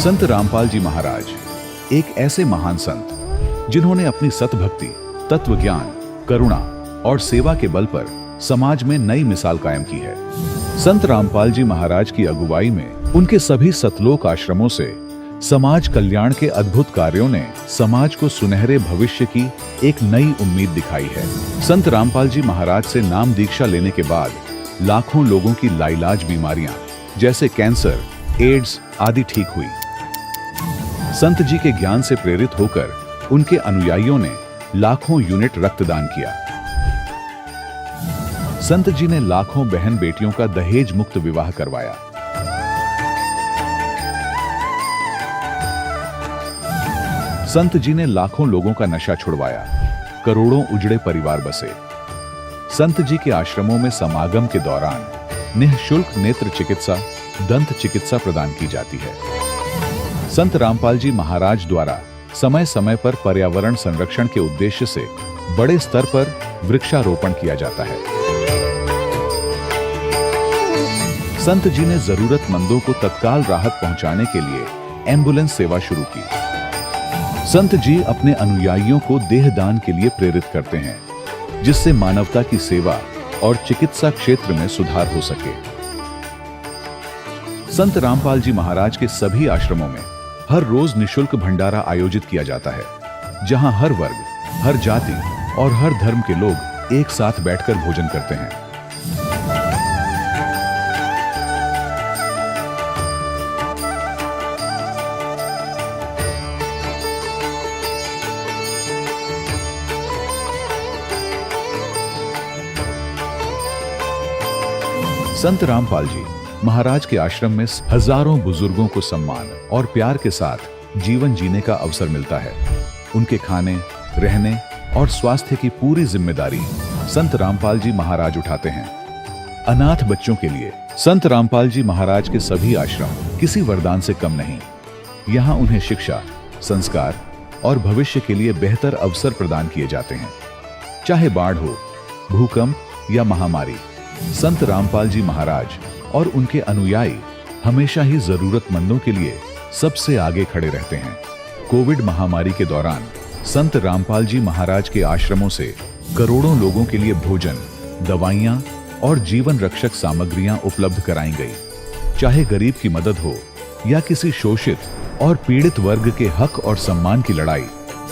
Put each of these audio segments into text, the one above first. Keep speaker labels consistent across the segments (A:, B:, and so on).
A: संत रामपाल जी महाराज एक ऐसे महान संत जिन्होंने अपनी सतभक्ति, तत्व ज्ञान, करुणा और सेवा के बल पर समाज में नई मिसाल कायम की है। संत रामपाल जी महाराज की अगुवाई में उनके सभी सतलोक आश्रमों से समाज कल्याण के अद्भुत कार्यों ने समाज को सुनहरे भविष्य की एक नई उम्मीद दिखाई है। संत रामपाल जी महाराज से नाम दीक्षा लेने के बाद लाखों लोगों की लाइलाज बीमारियां जैसे कैंसर, एड्स आदि ठीक हुई। संत जी के ज्ञान से प्रेरित होकर उनके अनुयायियों ने लाखों यूनिट रक्तदान किया। संत जी ने लाखों बहन बेटियों का दहेज मुक्त विवाह करवाया। संत जी ने लाखों लोगों का नशा छुड़वाया, करोड़ों उजड़े परिवार बसे। संत जी के आश्रमों में समागम के दौरान निःशुल्क नेत्र चिकित्सा, दंत चिकित्सा प्रदान की जाती है। संत रामपाल जी महाराज द्वारा समय समय पर पर्यावरण संरक्षण के उद्देश्य से बड़े स्तर पर वृक्षारोपण किया जाता है। संत जी ने जरूरतमंदों को तत्काल राहत पहुंचाने के लिए एम्बुलेंस सेवा शुरू की। संत जी अपने अनुयायियों को देहदान के लिए प्रेरित करते हैं, जिससे मानवता की सेवा और चिकित्सा क्षेत्र में सुधार हो सके। संत रामपाल जी महाराज के सभी आश्रमों में हर रोज निःशुल्क भंडारा आयोजित किया जाता है, जहां हर वर्ग, हर जाति और हर धर्म के लोग एक साथ बैठकर भोजन करते हैं। संत रामपाल जी महाराज के आश्रम में हजारों बुजुर्गों को सम्मान और प्यार के साथ जीवन जीने का अवसर मिलता है। उनके खाने, रहने और स्वास्थ्य की पूरी जिम्मेदारी संत रामपाल जी महाराज उठाते हैं। अनाथ बच्चों के लिए संत रामपाल जी महाराज के सभी आश्रम किसी वरदान से कम नहीं। यहाँ उन्हें शिक्षा, संस्कार और भविष्य के लिए बेहतर अवसर प्रदान किए जाते हैं। चाहे बाढ़ हो, भूकंप या महामारी, संत रामपाल जी महाराज और उनके अनुयायी हमेशा ही जरूरतमंदों के लिए सबसे आगे खड़े रहते हैं। कोविड महामारी के दौरान संत रामपाल जी महाराज के आश्रमों से करोड़ों लोगों के लिए भोजन, दवाइयां और जीवन रक्षक सामग्रियां उपलब्ध कराई गई। चाहे गरीब की मदद हो या किसी शोषित और पीड़ित वर्ग के हक और सम्मान की लड़ाई,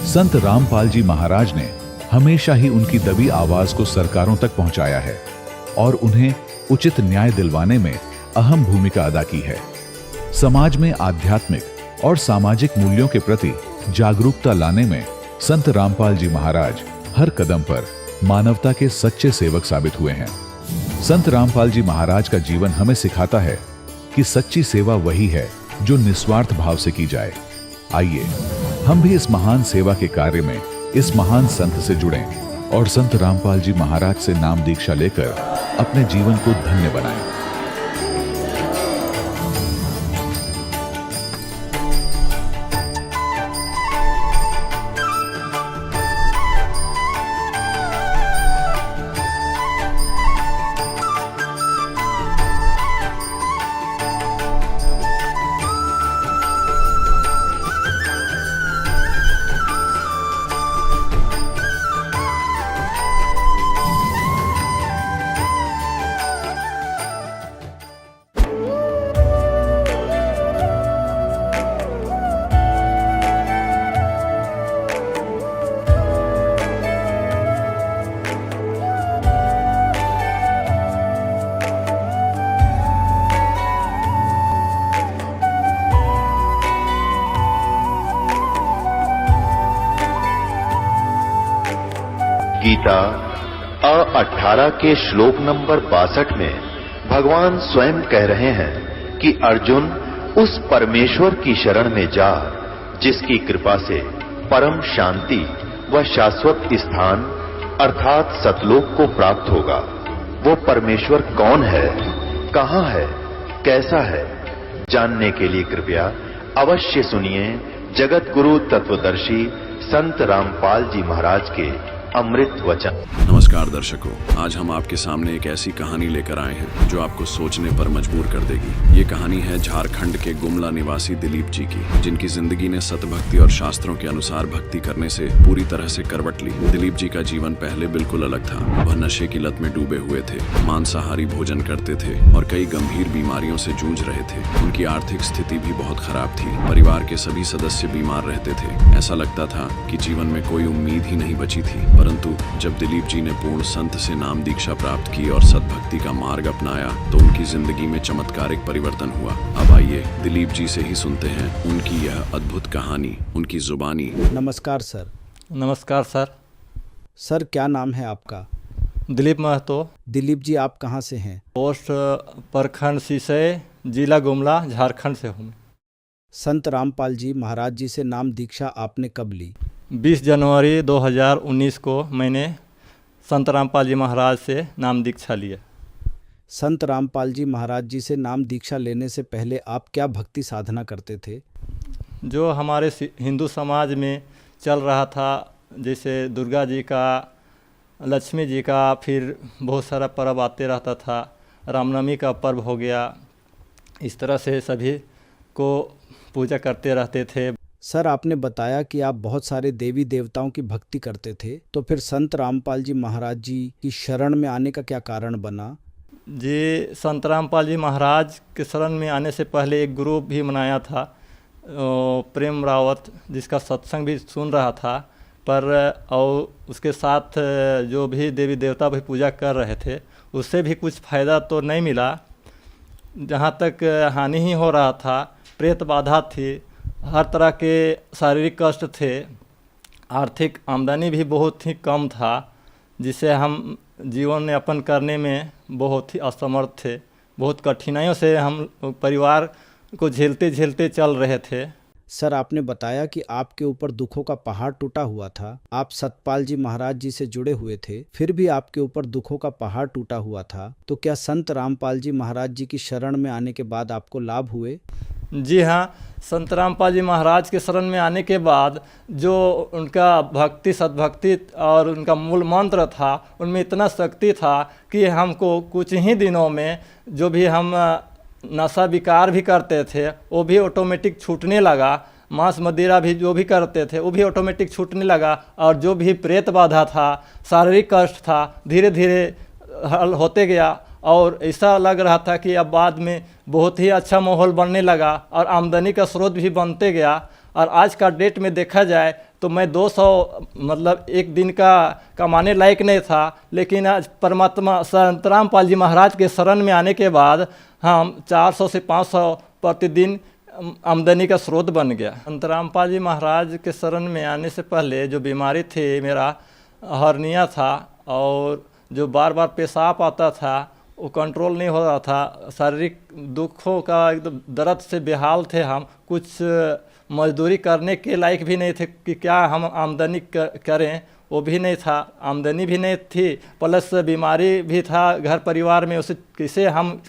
A: संत रामपाल जी महाराज ने हमेशा ही उनकी दबी आवाज को सरकारों तक पहुंचाया है और उन्हें उचित न्याय दिलवाने में अहम भूमिका अदा की है। समाज में आध्यात्मिक और सामाजिक मूल्यों के प्रति जागरूकता लाने में संत रामपाल जी महाराज हर कदम पर मानवता के सच्चे सेवक साबित हुए हैं। संत रामपाल जी महाराज का जीवन हमें सिखाता है कि सच्ची सेवा वही है जो निस्वार्थ भाव से की जाए। आइए हम भी इस महान सेवा के कार्य में इस महान संत से जुड़ें और संत रामपाल जी महाराज से नाम दीक्षा लेकर अपने जीवन को धन्य बनाएं।
B: गीता 18 के श्लोक नंबर 62 में भगवान स्वयं कह रहे हैं कि अर्जुन उस परमेश्वर की शरण में जा जिसकी कृपा से परम शांति व शाश्वत स्थान अर्थात सतलोक को प्राप्त होगा। वो परमेश्वर कौन है, कहां है, कैसा है, जानने के लिए कृपया अवश्य सुनिए जगत गुरु तत्वदर्शी संत रामपाल जी महाराज के अमृत वचन।
C: नमस्कार दर्शकों, आज हम आपके सामने एक ऐसी कहानी लेकर आए हैं जो आपको सोचने पर मजबूर कर देगी। ये कहानी है झारखंड के गुमला निवासी दिलीप जी की, जिनकी जिंदगी ने सतभक्ति और शास्त्रों के अनुसार भक्ति करने से पूरी तरह से करवट ली। दिलीप जी का जीवन पहले बिल्कुल अलग था। वह नशे की लत में डूबे हुए थे, मांसाहारी भोजन करते थे और कई गंभीर बीमारियों से जूझ रहे थे। उनकी आर्थिक स्थिति भी बहुत खराब थी। परिवार के सभी सदस्य बीमार रहते थे। ऐसा लगता था कि जीवन में कोई उम्मीद ही नहीं बची थी। परंतु जब दिलीप जी ने पूर्ण संत से नाम दीक्षा प्राप्त की और सद्भक्ति का मार्ग अपनाया तो उनकी जिंदगी में चमत्कारिक परिवर्तन हुआ। अब आइए दिलीप जी से ही सुनते हैं उनकी यह अद्भुत कहानी, उनकी जुबानी।
D: नमस्कार सर।
E: नमस्कार सर।
D: सर क्या नाम है आपका?
E: दिलीप महतो।
D: दिलीप जी आप कहाँ से हैं?
E: पोस्ट प्रखंड सिसई, जिला गुमला, झारखंड से हूँ।
D: संत रामपाल जी महाराज जी से नाम दीक्षा आपने कब ली?
E: 20 जनवरी 2019 को मैंने संत रामपाल जी महाराज से नाम दीक्षा लिया।
D: संत रामपाल जी महाराज जी से नाम दीक्षा लेने से पहले आप क्या भक्ति साधना करते थे?
E: जो हमारे हिंदू समाज में चल रहा था, जैसे दुर्गा जी का, लक्ष्मी जी का, फिर बहुत सारा पर्व आते रहता था। रामनवमी का पर्व हो गया। इस तरह से सभी को पूजा करते रहते थे।
D: सर आपने बताया कि आप बहुत सारे देवी देवताओं की भक्ति करते थे, तो फिर संत रामपाल जी महाराज जी की शरण में आने का क्या कारण बना?
E: जी, संत रामपाल जी महाराज के शरण में आने से पहले एक ग्रुप भी बनाया था, प्रेम रावत, जिसका सत्संग भी सुन रहा था। पर और उसके साथ जो भी देवी देवता भी पूजा कर रहे थे, उससे भी कुछ फ़ायदा तो नहीं मिला। जहाँ तक हानि ही हो रहा था। प्रेत बाधा थी, हर तरह के शारीरिक कष्ट थे, आर्थिक आमदनी भी बहुत ही कम था, जिसे हम जीवन यापन करने में बहुत ही असमर्थ थे। बहुत कठिनाइयों से हम परिवार को झेलते झेलते चल रहे थे।
D: सर आपने बताया कि आपके ऊपर दुखों का पहाड़ टूटा हुआ था। आप सतपाल जी महाराज जी से जुड़े हुए थे, फिर भी आपके ऊपर दुखों का पहाड़ टूटा हुआ था, तो क्या संत रामपाल जी महाराज जी की शरण में आने के बाद आपको लाभ हुए?
E: जी हाँ, संत रामपाल जी महाराज के शरण में आने के बाद जो उनका भक्ति, सद्भक्ति और उनका मूल मंत्र था, उनमें इतना शक्ति था कि हमको कुछ ही दिनों में जो भी हम नशा विकार भी करते थे वो भी ऑटोमेटिक छूटने लगा। मांस मदिरा भी जो भी करते थे वो भी ऑटोमेटिक छूटने लगा। और जो भी प्रेत बाधा था, शारीरिक कष्ट था, धीरे धीरे हल होते गया। और ऐसा लग रहा था कि अब बाद में बहुत ही अच्छा माहौल बनने लगा और आमदनी का स्रोत भी बनते गया। और आज का डेट में देखा जाए तो मैं 200 मतलब एक दिन का कमाने लायक नहीं था, लेकिन आज परमात्मा संत रामपाल जी महाराज के शरण में आने के बाद हम 400 से 500 प्रतिदिन आमदनी का स्रोत बन गया। संत रामपाल जी महाराज के शरण में आने से पहले जो बीमारी थी, मेरा हर्निया था और जो बार बार पेशाब आता था वो कंट्रोल नहीं हो रहा था। शारीरिक दुखों का एकदम दर्द से बेहाल थे हम। कुछ मजदूरी करने के लायक भी नहीं थे कि क्या हम आमदनी करें, वो भी नहीं था। आमदनी भी नहीं थी, प्लस बीमारी भी था घर परिवार में। उसे कैसे हम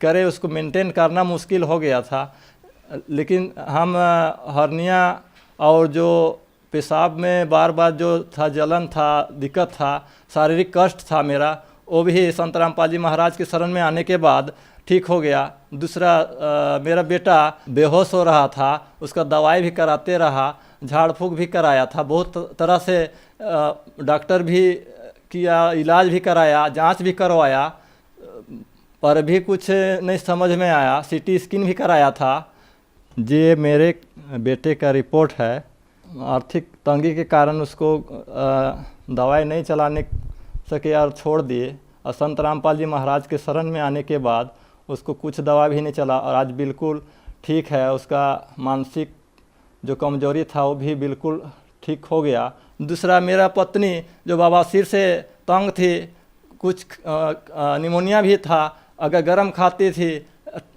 E: करें, उसको मेंटेन करना मुश्किल हो गया था। लेकिन हम हर्निया और जो पेशाब में बार बार जो था जलन था, दिक्कत था, शारीरिक कष्ट था मेरा, वो भी संत रामपाल जी महाराज के शरण में आने के बाद ठीक हो गया। दूसरा मेरा बेटा बेहोश हो रहा था, उसका दवाई भी कराते रहा, झाड़ फूँक भी कराया था, बहुत तरह से डॉक्टर भी किया, इलाज भी कराया, जांच भी करवाया, पर भी कुछ नहीं समझ में आया। सीटी स्कैन भी कराया था। ये मेरे बेटे का रिपोर्ट है। आर्थिक तंगी के कारण उसको दवाई नहीं चलाने सके और छोड़ दिए। और संत रामपाल जी महाराज के शरण में आने के बाद उसको कुछ दवा भी नहीं चला और आज बिल्कुल ठीक है। उसका मानसिक जो कमजोरी था वो भी बिल्कुल ठीक हो गया। दूसरा मेरा पत्नी जो बवासीर से तंग थी, कुछ निमोनिया भी था, अगर गर्म खाती थी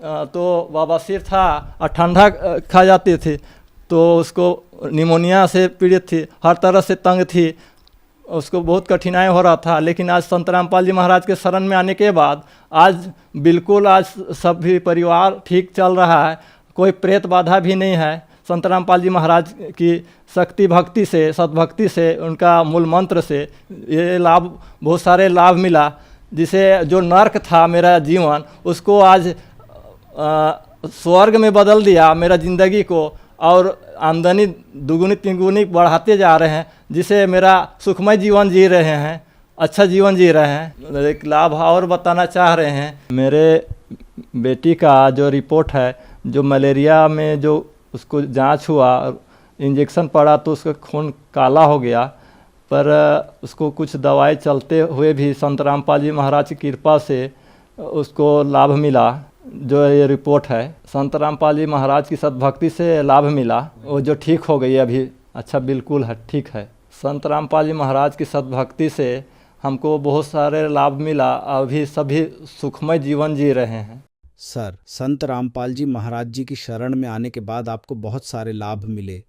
E: तो बवासीर था और ठंडा खा जाती थी तो उसको निमोनिया से पीड़ित थी, हर तरह से तंग थी, उसको बहुत कठिनाई हो रहा था। लेकिन आज संत रामपाल जी महाराज के शरण में आने के बाद आज बिल्कुल आज सभी परिवार ठीक चल रहा है, कोई प्रेत बाधा भी नहीं है। संत रामपाल जी महाराज की शक्ति भक्ति से, सद्भक्ति से, उनका मूल मंत्र से ये लाभ, बहुत सारे लाभ मिला, जिसे जो नर्क था मेरा जीवन उसको आज स्वर्ग में बदल दिया मेरा ज़िंदगी को, और आमदनी दुगुनी तिगुनी बढ़ाते जा रहे हैं, जिसे मेरा सुखमय जीवन जी रहे हैं, अच्छा जीवन जी रहे हैं। एक लाभ और बताना चाह रहे हैं, मेरे बेटी का जो रिपोर्ट है, जो मलेरिया में जो उसको जांच हुआ, इंजेक्शन पड़ा तो उसका खून काला हो गया, पर उसको कुछ दवाई चलते हुए भी संत रामपाल जी महाराज की कृपा से उसको लाभ मिला। जो ये रिपोर्ट है, संत रामपाल जी महाराज की सद्भक्ति से लाभ मिला, वो जो ठीक हो गई अभी, अच्छा बिल्कुल है, ठीक है। संत रामपाल जी महाराज की सद्भक्ति से हमको बहुत सारे लाभ मिला, अभी सभी सुखमय जीवन जी रहे हैं।
D: सर, संत रामपाल जी महाराज जी की शरण में आने के बाद आपको बहुत सारे लाभ मिले,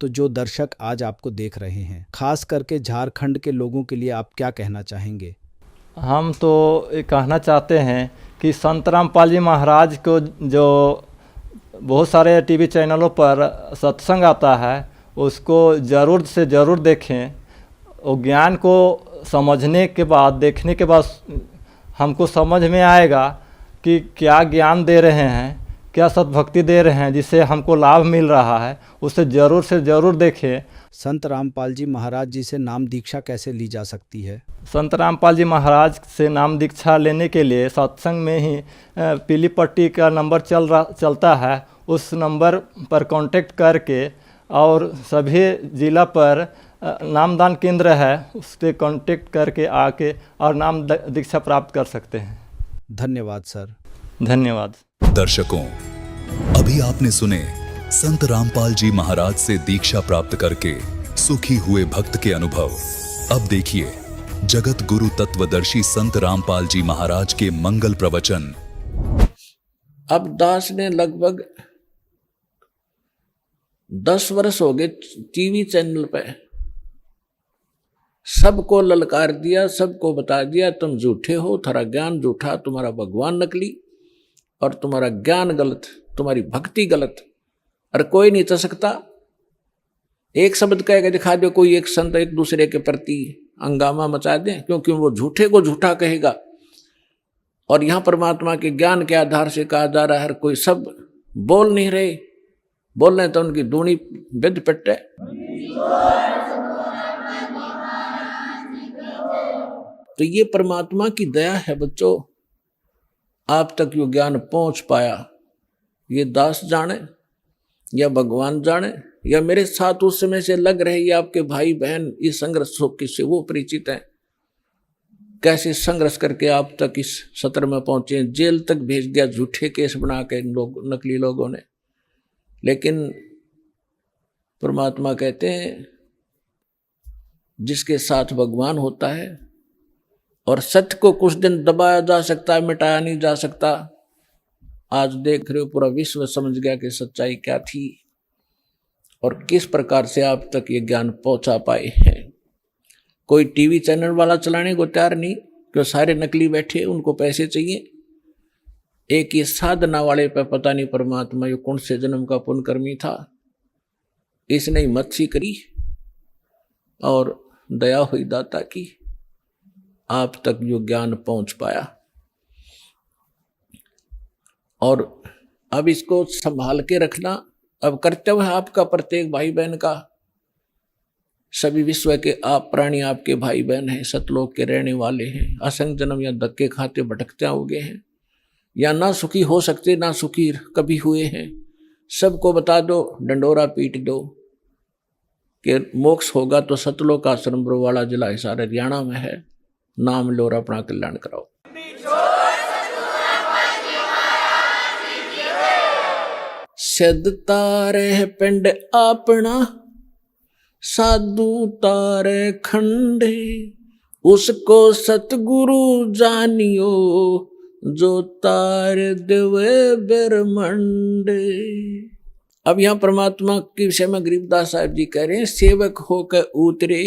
D: तो जो दर्शक आज आपको देख रहे हैं, खास करके झारखंड के लोगों के लिए आप क्या कहना चाहेंगे?
E: हम तो ये कहना चाहते हैं कि संत रामपाल जी महाराज को जो बहुत सारे टीवी चैनलों पर सत्संग आता है, उसको ज़रूर से ज़रूर देखें। वो ज्ञान को समझने के बाद, देखने के बाद हमको समझ में आएगा कि क्या ज्ञान दे रहे हैं, क्या सद्भक्ति दे रहे हैं, जिससे हमको लाभ मिल रहा है, उसे ज़रूर से ज़रूर देखें।
D: संत रामपाल जी महाराज जी से नाम दीक्षा कैसे ली जा सकती है?
E: संत रामपाल जी महाराज से नाम दीक्षा लेने के लिए सत्संग में ही पीली पट्टी का नंबर चलता है, उस नंबर पर कांटेक्ट करके, और सभी ज़िला पर नामदान केंद्र है, उससे कांटेक्ट करके आके और नाम दीक्षा प्राप्त कर सकते हैं।
D: धन्यवाद सर।
E: धन्यवाद।
F: दर्शकों, अभी आपने सुने संत रामपाल जी महाराज से दीक्षा प्राप्त करके सुखी हुए भक्त के अनुभव। अब देखिए जगत गुरु तत्वदर्शी संत रामपाल जी महाराज के मंगल प्रवचन।
G: अब दास ने लगभग 10 वर्ष हो गए टीवी चैनल पे सबको ललकार दिया, सबको बता दिया तुम झूठे हो, तुम्हारा ज्ञान झूठा, तुम्हारा भगवान नकली और तुम्हारा ज्ञान गलत, तुम्हारी भक्ति गलत, और कोई नहीं चल सकता। एक शब्द कह के दिखा दो, कोई एक संत एक दूसरे के प्रति हंगामा मचा दे, क्योंकि वो झूठे को झूठा कहेगा। और यहां परमात्मा के ज्ञान के आधार से कहा जा रहा है, हर कोई सब बोल नहीं रहे, बोल रहे तो उनकी दूनी विद पिट है। तो ये परमात्मा की दया है बच्चों, आप तक यो ज्ञान पहुंच पाया। ये दास जाने या भगवान जाने या मेरे साथ उस समय से लग रहे ये आपके भाई बहन इस संघर्ष से वो परिचित हैं, कैसे संघर्ष करके आप तक इस सत्र में पहुंचे। जेल तक भेज दिया झूठे केस बना के नकली लोगों ने। लेकिन परमात्मा कहते हैं जिसके साथ भगवान होता है, और सत्य को कुछ दिन दबाया जा सकता है, मिटाया नहीं जा सकता। आज देख रहे हो पूरा विश्व समझ गया कि सच्चाई क्या थी और किस प्रकार से आप तक ये ज्ञान पहुंचा पाए हैं। कोई टीवी चैनल वाला चलाने को तैयार नहीं, क्योंकि सारे नकली बैठे, उनको पैसे चाहिए। एक ये साधना वाले पे पता नहीं परमात्मा ये कौन से जन्म का पुण्यकर्मी था, इसने मच्छी करी और दया हुई दाता की, आप तक जो ज्ञान पहुंच पाया। और अब इसको संभाल के रखना अब कर्तव्य है आपका, प्रत्येक भाई बहन का। सभी विश्व के आप प्राणी आपके भाई बहन हैं, सतलोक के रहने वाले हैं। असंख्य जन्म या धक्के खाते भटकते होंगे हैं, या ना सुखी हो सकते ना सुखी कभी हुए हैं। सबको बता दो, डंडोरा पीट दो कि मोक्ष होगा तो सतलोक आश्रम बरवाड़ा जिला हिसार हरियाणा में है। नाम लो और अपना कल्याण कराओ। सद तारे पिंड अपना साधु तारे खंडे, उसको सतगुरु जानियो जो तार देवे ब्रह्मंडे। अब यहां परमात्मा के विषय में गरीबदास साहब जी कह रहे हैं, सेवक होकर उतरे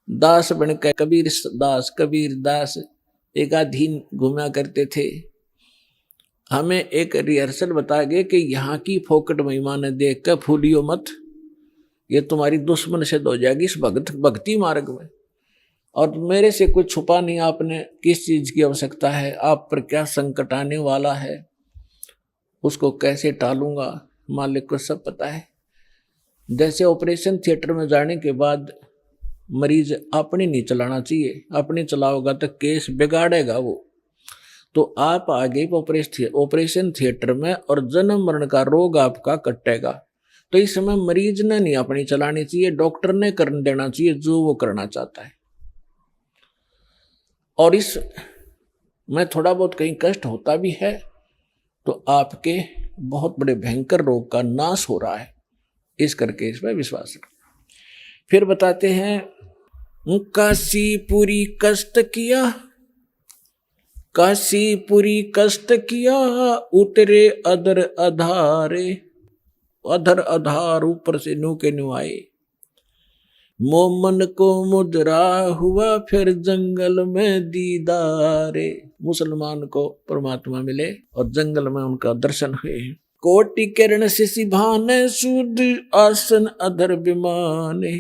G: दास बनकर कबीर दास। कबीर दास एक आधीन घूमा करते थे। हमें एक रिहर्सल बता गए कि यहाँ की फोकट महिमा ने देख कर फूलियो मत, ये तुम्हारी दुश्मन सिद्ध हो जाएगी इस भक्ति मार्ग में। और मेरे से कुछ छुपा नहीं आपने, किस चीज की आवश्यकता है, आप पर क्या संकट आने वाला है, उसको कैसे टालूंगा, मालिक को सब पता है। जैसे ऑपरेशन थिएटर में जाने के बाद मरीज अपनी नहीं चलाना चाहिए, अपनी चलाओगा तो केस बिगाड़ेगा वो। तो आप आगे ऑपरेशन थिएटर में और जन्म मरण का रोग आपका कटेगा। तो इस समय मरीज ने नहीं अपनी चलानी चाहिए, डॉक्टर ने कर देना चाहिए जो वो करना चाहता है। और इस में थोड़ा बहुत कहीं कष्ट होता भी है तो आपके बहुत बड़े भयंकर रोग का नाश हो रहा है, इस करके इसमें विश्वास रखें। फिर बताते हैं, काशीपुरी कष्ट किया, काशीपुरी कष्ट किया, उतरे अधर अधारे, अधर अधार ऊपर से न्यू के न्यू आए। मोमन को मुद्रा हुआ फिर जंगल में दीदारे। मुसलमान को परमात्मा मिले और जंगल में उनका दर्शन हुए। कोटि किरण से सिभाने सुध आसन अधर विमाने,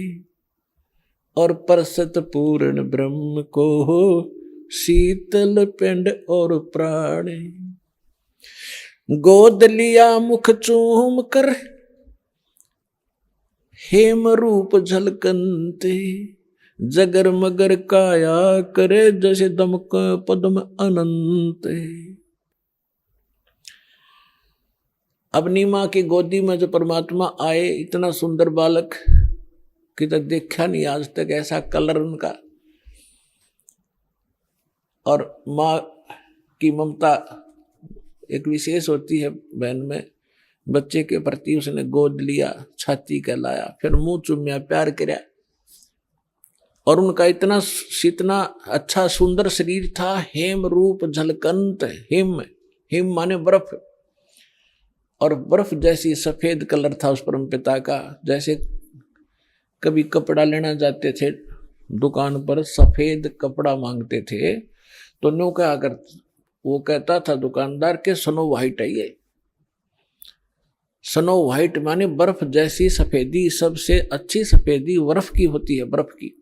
G: और परसत पूर्ण ब्रह्म को हो शीतल पिंड और प्राण। गोद लिया मुख चूम कर हेम रूप झलकंते, जगर मगर काया करे जैसे दमक पद्म अनंत। अपनी माँ की गोदी में जो परमात्मा आए, इतना सुंदर बालक कि तक देखा नहीं आज तक ऐसा कलर उनका। और माँ की ममता एक विशेष होती है बहन में, बच्चे के प्रति उसने गोद लिया, छाती कहलाया, फिर मुंह चुम्या, प्यार किया। और उनका इतना अच्छा सुंदर शरीर था, हेम रूप झलकंत। हिम हिम माने बर्फ, और बर्फ जैसी सफेद कलर था उस परम पिता का। जैसे कभी कपड़ा लेना जाते थे दुकान पर, सफेद कपड़ा मांगते थे तो नो क्या कर, वो कहता था दुकानदार के स्नो व्हाइट है ये। स्नो व्हाइट माने बर्फ जैसी सफेदी, सबसे अच्छी सफेदी बर्फ की होती है, बर्फ की।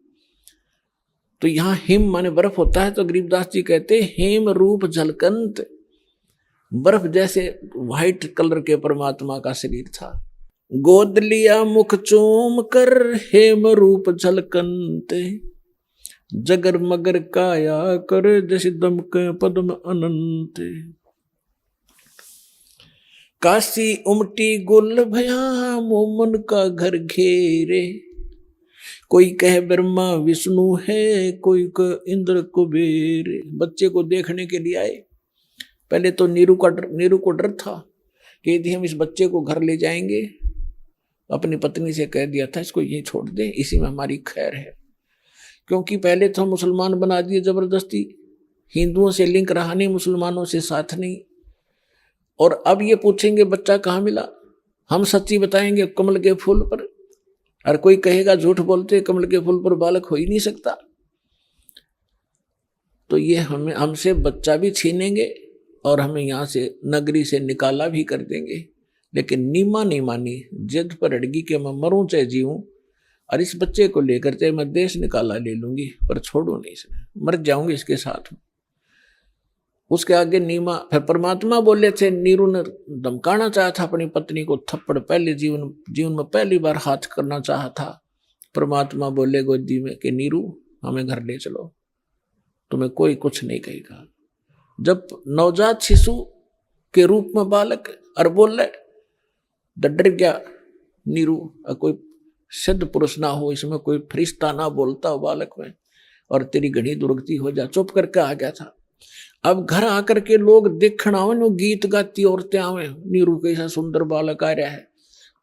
G: तो यहाँ हिम माने बर्फ होता है। तो गरीबदास जी कहते हेम रूप झलकंत, बर्फ जैसे व्हाइट कलर के परमात्मा का शरीर था। गोद लिया मुख चूम कर हेम रूप झलकंत, जगर मगर काया कर जैसे दमक पद्म अनंत। काशी उमटी गुल भया मोमन का घर घेरे, कोई कहे ब्रह्मा विष्णु है, कोई कहे इंद्र कुबेर। बच्चे को देखने के लिए आए। पहले तो नीरू को डर था कि यदि हम इस बच्चे को घर ले जाएंगे, अपनी पत्नी से कह दिया था इसको यहीं छोड़ दे, इसी में हमारी खैर है। क्योंकि पहले तो हम मुसलमान बना दिए जबरदस्ती, हिंदुओं से लिंक रहा नहीं, मुसलमानों से साथ नहीं। और अब ये पूछेंगे बच्चा कहाँ मिला, हम सच्ची बताएंगे कमल के फूल पर, और कोई कहेगा झूठ बोलते कमल के फूल पर बालक हो ही नहीं सकता। तो ये हमसे बच्चा भी छीनेंगे और हमें यहाँ से नगरी से निकाला भी कर देंगे। लेकिन नीमा नहीं मानी, जिद पर अड़गी कि मैं मरूं चाहे जीऊं, और इस बच्चे को लेकर चाहे मैं देश निकाला ले लूंगी, पर छोड़ू नहीं इसे, मर जाऊंगी इसके साथ में। उसके आगे नीमा। फिर परमात्मा बोले थे, नीरू ने धमकाना चाहा था अपनी पत्नी को, थप्पड़ पहले जीवन में पहली बार हाथ करना चाहा था। परमात्मा बोले गोदी में कि नीरू हमें घर ले चलो, तुम्हें कोई कुछ नहीं कहेगा। जब नवजात शिशु के रूप में बालक और बोले, डर गया नीरू, कोई सिद्ध पुरुष ना हो इसमें, कोई फरिश्ता ना बोलता हो बालक में, और तेरी घड़ी दुर्गति हो जा, चुप करके आ गया था। अब घर आकर के लोग देखना आवे, वो गीत गाती औरतें आवे, नीरू कैसा सुंदर बालक आ रहा है,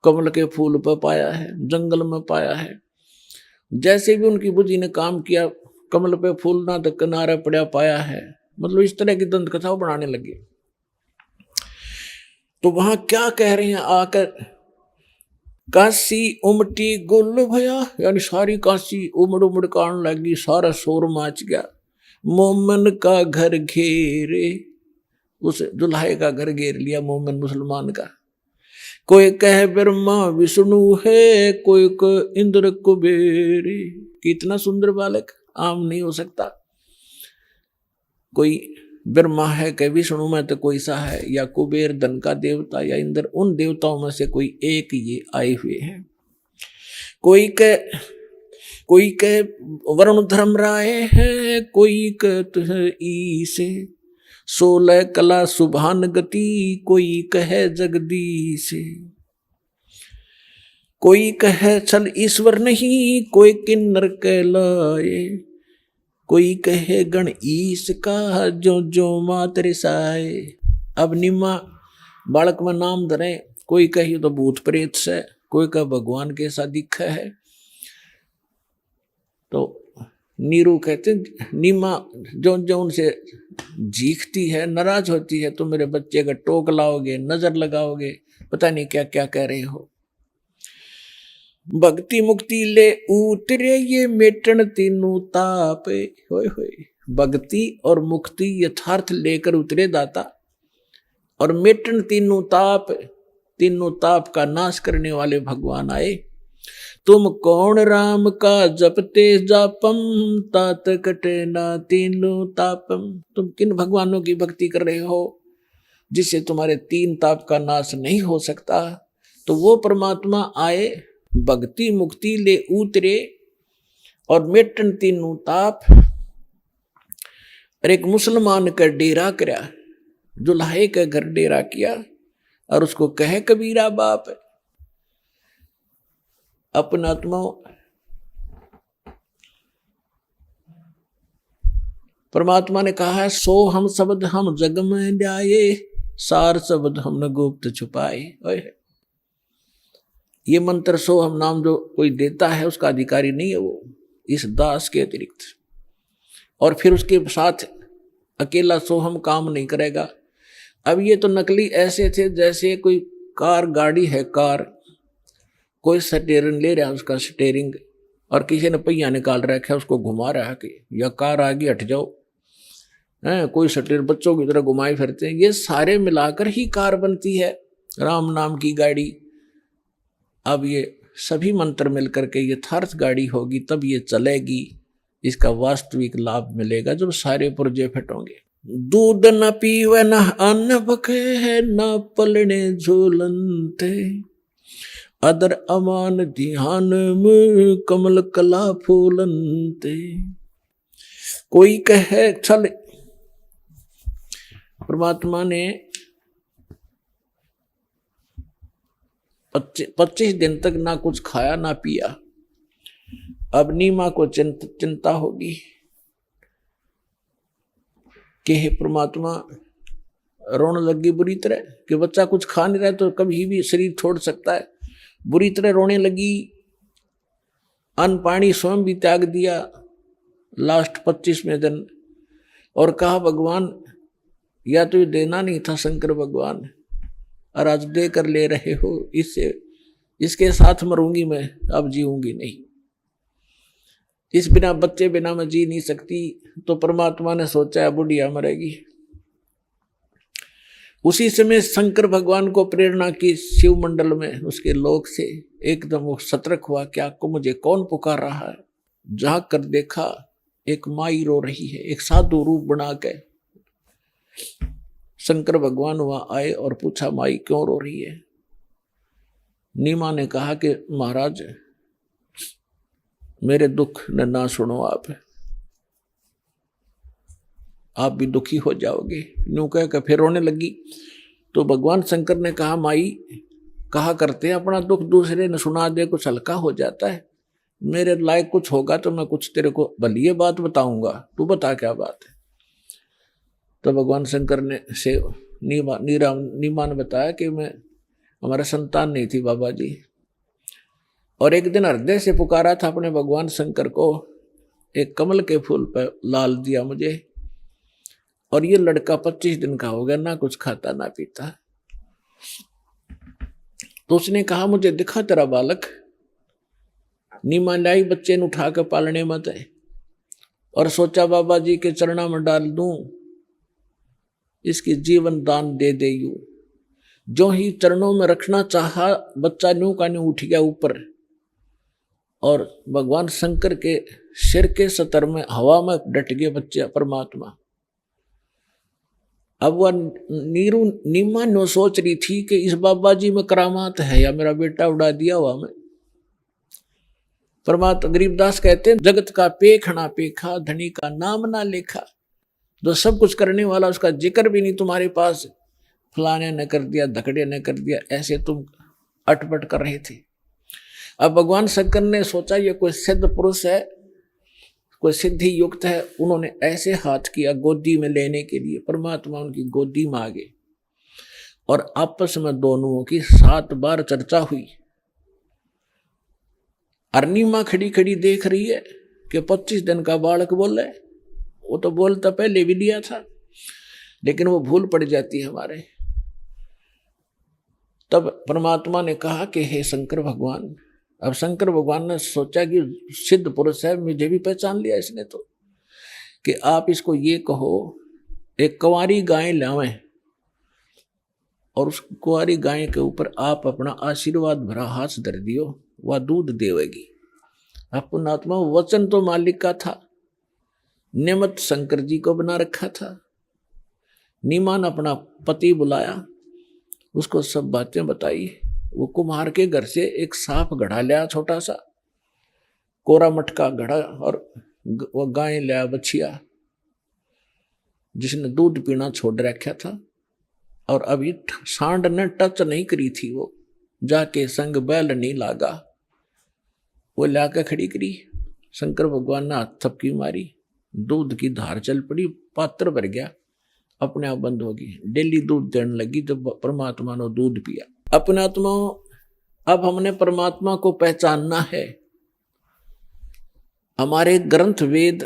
G: कमल के फूल पर पाया है, जंगल में पाया है। जैसे भी उनकी बुद्धि ने काम किया, कमल पे फूल ना तो किनारे पड़ा पाया है, मतलब इस तरह की दंत कथा बनाने लगे। तो वहां क्या कह रहे हैं आकर, काशी उमटी गुल भया, यानी सारी काशी उमड़ उमड़ कान लगी, सारा शोर माच गया। मोमन का घर घेरे, उस दुल्हे का घर घेर लिया मोमिन मुसलमान का। कोई कहे ब्रह्मा विष्णु है, कोई कहे इंद्र कुबेर। कितना सुंदर बालक, आम नहीं हो सकता। कोई ब्रह्मा है कि विष्णु में तो कोई सा है, या कुबेर धन का देवता, या इंद्र, उन देवताओं में से कोई एक ये आए हुए हैं। कोई के वरुण धर्म राय है, कोई के ईसे 16 कला सुभान गति, कोई कहे जगदीश। कोई कहे छल ईश्वर नहीं, कोई किन्नर कहलाए, कोई कहे गण ईश का जो जो मातरे साए। अब निम्मा बालक में नाम धरे, कोई कहे तो भूत प्रेत से, कोई कहे भगवान के साथ दिखा है। तो नीरू कहते निम्मा जो जो उनसे जीखती है, नाराज होती है, तो मेरे बच्चे का टोक लाओगे, नजर लगाओगे, पता नहीं क्या क्या कह रहे हो। भक्ति मुक्ति ले उतरे ये मेटन तीनों ताप। होए होए, भक्ति और मुक्ति यथार्थ लेकर उतरे दाता, और मेटन तीनों ताप का नाश करने वाले भगवान आए। तुम कौन राम का जपते जापम, तात कटे ना तीनों तापम। तुम किन भगवानों की भक्ति कर रहे हो जिससे तुम्हारे 3 ताप का नाश नहीं हो सकता। तो वो परमात्मा आए, भक्ति मुक्ति ले उतरे और मेटन तीनों ताप। और एक मुसलमान का डेरा करा, दुल्हे का घर डेरा किया, और उसको कहे कबीरा बाप। अपना आत्मा परमात्मा ने कहा है, सो हम शब्द हम जग में ल्याए, सार शब्द हमने गुप्त छुपाए। ये मंत्र सो हम नाम जो कोई देता है उसका अधिकारी नहीं है वो, इस दास के अतिरिक्त। और फिर उसके साथ अकेला सो हम काम नहीं करेगा। अब ये तो नकली ऐसे थे जैसे कोई कार गाड़ी है, कार कोई स्टीयरिंग ले रहा है, उसका स्टीयरिंग, और किसी ने पहिया निकाल रखा है, उसको घुमा रहा है कि या कार आगे हट जाओ, है कोई स्टीयर बच्चों की तरह घुमाए फिरते हैं। ये सारे मिलाकर ही कार बनती है, राम नाम की गाड़ी। अब ये सभी मंत्र मिलकर के यथार्थ गाड़ी होगी, तब ये चलेगी, इसका वास्तविक लाभ मिलेगा जब सारे पुर्जे फटोंगे। दूध न पीवे न अन्न बखे, न पलने झूलनते, अदर अमान ध्यान में कमल कला फूलनते। कोई कहे छल, परमात्मा ने 25 दिन तक ना कुछ खाया ना पिया। अब नीमा को चिंता होगी कि हे परमात्मा, रोने लगी बुरी तरह कि बच्चा कुछ खा नहीं रहा तो कभी भी शरीर छोड़ सकता है। बुरी तरह रोने लगी, अन्न पानी स्वयं भी त्याग दिया लास्ट 25वें दिन, और कहा भगवान या तो ये देना नहीं था शंकर भगवान, और आज दे कर ले रहे हो, इसके साथ मरूंगी मैं, अब जीऊंगी नहीं। इस बिना बच्चे बिना मैं जी नहीं सकती। तो परमात्मा ने सोचा है बुढ़िया मरेगी। उसी समय शंकर भगवान को प्रेरणा की शिव मंडल में उसके लोक से एकदम वो सतर्क हुआ, क्या को मुझे कौन पुकार रहा है। जहां कर देखा एक माई रो रही है, एक साधु रूप बना के। शंकर भगवान वहां आए और पूछा माई क्यों रो रही है। नीमा ने कहा कि महाराज मेरे दुख न ना सुनो, आप भी दुखी हो जाओगे। यूं कह कर फिर रोने लगी। तो भगवान शंकर ने कहा माई कहा करते हैं अपना दुख दूसरे ने सुना दे कुछ हल्का हो जाता है। मेरे लायक कुछ होगा तो मैं कुछ तेरे को भली बात बताऊंगा, तू बता क्या बात है। तो भगवान शंकर ने से नीमा ने बताया कि मैं हमारा संतान नहीं थी बाबा जी, और एक दिन हृदय से पुकारा था अपने भगवान शंकर को, एक कमल के फूल पर लाल दिया मुझे, और ये लड़का 25 दिन का हो गया, ना कुछ खाता ना पीता। तो उसने कहा मुझे दिखा तेरा बालक। नीमा लाई बच्चे ने उठा कर पालने मत है, और सोचा बाबा जी के चरणों में डाल दूं। इसकी जीवन दान दे दे यू। जो ही चरणों में रखना चाहा, बच्चा न्यू का न्यू उठ गया ऊपर, और भगवान शंकर के सिर के सतर में हवा में डट गए बच्चे परमात्मा। अब वह नीमा नो सोच रही थी कि इस बाबा जी में करामात है या मेरा बेटा उड़ा दिया हुआ मैं। परमात्मा गरीबदास कहते हैं, जगत का पेखना पेखा, धनी का नाम ना लेखा। जो सब कुछ करने वाला, उसका जिक्र भी नहीं तुम्हारे पास। फलाने ने कर दिया, धकड़े ने कर दिया, ऐसे तुम अटपट कर रहे थे। अब भगवान शंकर ने सोचा ये कोई सिद्ध पुरुष है, कोई सिद्धि युक्त है। उन्होंने ऐसे हाथ किया गोदी में लेने के लिए। परमात्मा उनकी गोदी में आ गए और आपस में दोनों की 7 बार चर्चा हुई। अर्निमा खड़ी खड़ी देख रही है कि 25 दिन का बालक बोले। वो तो बोलता पहले भी लिया था, लेकिन वो भूल पड़ जाती है हमारे। तब परमात्मा ने कहा कि हे शंकर भगवान। अब शंकर भगवान ने सोचा कि सिद्ध पुरुष है, मुझे भी पहचान लिया इसने तो, कि आप इसको ये कहो, एक कुंवारी गाय लावें और उस कुंवारी गाय के ऊपर आप अपना आशीर्वाद भरा हाथ धर दियो, वह दूध देवेगी। अब पुण्यात्मा, वचन तो मालिक का था, नियमत शंकर जी को बना रखा था। नीमा ने अपना पति बुलाया, उसको सब बातें बताई। वो कुम्हार के घर से एक साफ घड़ा लिया, छोटा सा कोरा मटका घड़ा, और वो गाय लिया बछिया, जिसने दूध पीना छोड़ रखा था और अभी सांड ने टच नहीं करी थी। वो जाके संग बैल नहीं लागा, वो लाके खड़ी करी। शंकर भगवान ने हाथ थपकी मारी, दूध की धार चल पड़ी, पात्र भर गया, अपने आप बंद होगी। डेली दूध देने लगी। जब परमात्मा ने दूध पिया। अपने आत्मा, अब हमने परमात्मा को पहचानना है। हमारे ग्रंथ वेद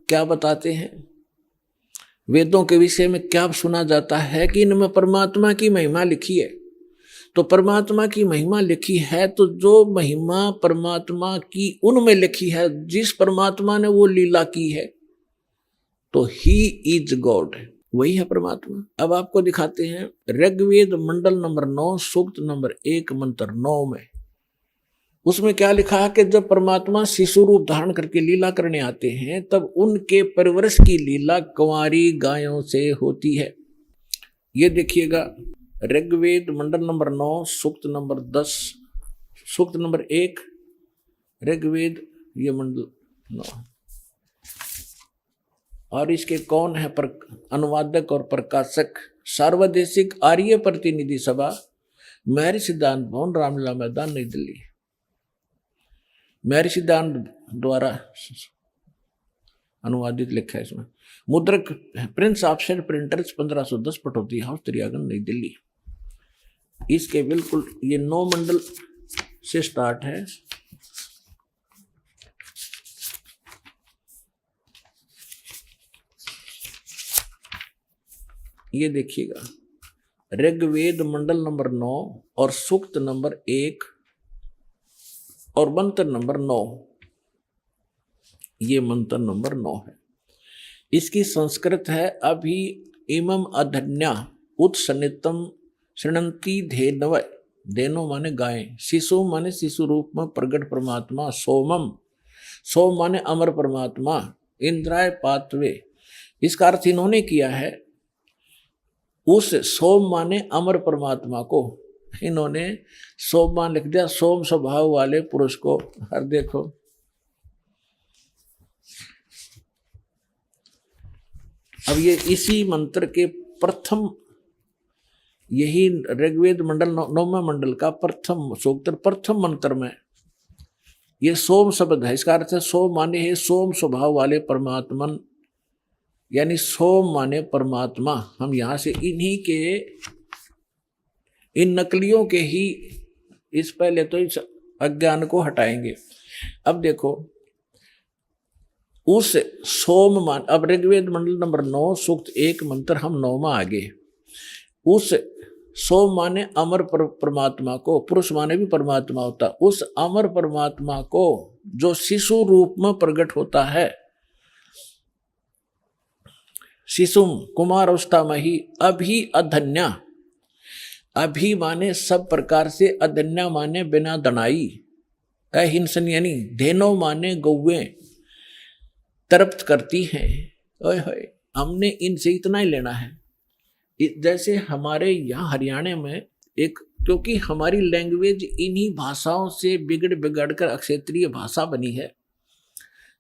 G: क्या बताते हैं, वेदों के विषय में क्या सुना जाता है कि इनमें परमात्मा की महिमा लिखी है। तो परमात्मा की महिमा लिखी है, तो जो महिमा परमात्मा की उनमें लिखी है, जिस परमात्मा ने वो लीला की है, तो ही इज गॉड, वही है परमात्मा। अब आपको दिखाते हैं ऋग्वेद मंडल नंबर 9 सूक्त नंबर 1 मंत्र 9 में। उसमें क्या लिखा है कि जब परमात्मा शिशु रूप धारण करके लीला करने आते हैं, तब उनके परवरिश की लीला कुंवारी गायों से होती है। ये देखिएगा, ऋग्वेद मंडल नंबर 9 सूक्त नंबर 10 सूक्त नंबर 1 ऋग्वेद ये मंडल 9। और इसके कौन है अनुवादक और प्रकाशक? सार्वदेशिक आर्य प्रतिनिधि सभा, महर्षि सिद्धांत भवन, रामलीला मैदान, नई दिल्ली। महर्षि सिद्धांत द्वारा अनुवादित लिखा है इसमें। मुद्रक Prince offset printers 1510 Pataudi house, त्रियागन, नई दिल्ली। इसके बिल्कुल ये 9 मंडल से स्टार्ट है। ये देखिएगा, ऋग्वेद मंडल नंबर 9 और सूक्त नंबर 1 और मंत्र नंबर 9। ये मंत्र नंबर 9 है। इसकी संस्कृत है अभि इमम अधन्या उत्सन्नितम शृणंती धेनव। धेनो माने गाय, शिशु माने शिशु रूप में प्रगट परमात्मा, सोमम, सोम माने अमर परमात्मा, इंद्राय पात्वे। इसका अर्थ इन्होंने किया है, उस सोम माने अमर परमात्मा को इन्होंने सोम मान लिख दिया, सोम स्वभाव वाले पुरुष को। हर देखो, अब ये इसी मंत्र के प्रथम, यही ऋग्वेद मंडल 9वें मंडल का प्रथम सूक्त प्रथम मंत्र में ये सोम शब्द है। इसका अर्थ है सोम माने है सोम स्वभाव वाले परमात्मन, यानी सोम माने परमात्मा। हम यहां से इन्हीं के, इन नकलियों के ही इस पहले तो इस अज्ञान को हटाएंगे। अब देखो, उस सोम मान, अब ऋग्वेद मंडल नंबर 9 सूक्त 1 मंत्र हम 9वां आगे। उस सोम माने अमर परमात्मा को, पुरुष माने भी परमात्मा होता, उस अमर परमात्मा को जो शिशु रूप में प्रकट होता है, शिशुम कुमारोष्टामही अभी अधन्या। अभी माने सब प्रकार से, अधन्या माने बिना दनाई, अहिंसन यानी धेनो माने गौवें तृप्त करती हैं। ओए होए, हमने इनसे इतना ही लेना है। जैसे हमारे यहाँ हरियाणा में एक, क्योंकि हमारी लैंग्वेज इन्हीं भाषाओं से बिगड़ कर क्षेत्रीय भाषा बनी है।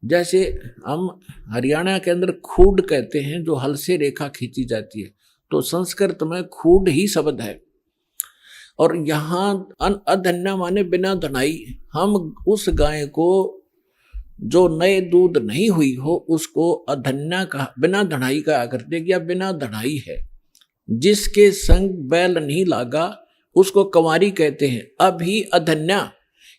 G: जैसे हम हरियाणा के अंदर खूड कहते हैं, जो हल से रेखा खींची जाती है, तो संस्कृत में खूड ही शब्द है। और यहाँ अधन्या माने बिना धनाई। हम उस गाय को जो नए दूध नहीं हुई हो उसको अधन्या का, बिना धनाई का करते, या बिना धनाई है। जिसके संग बैल नहीं लागा उसको कंवारी कहते हैं। अभी अधन्या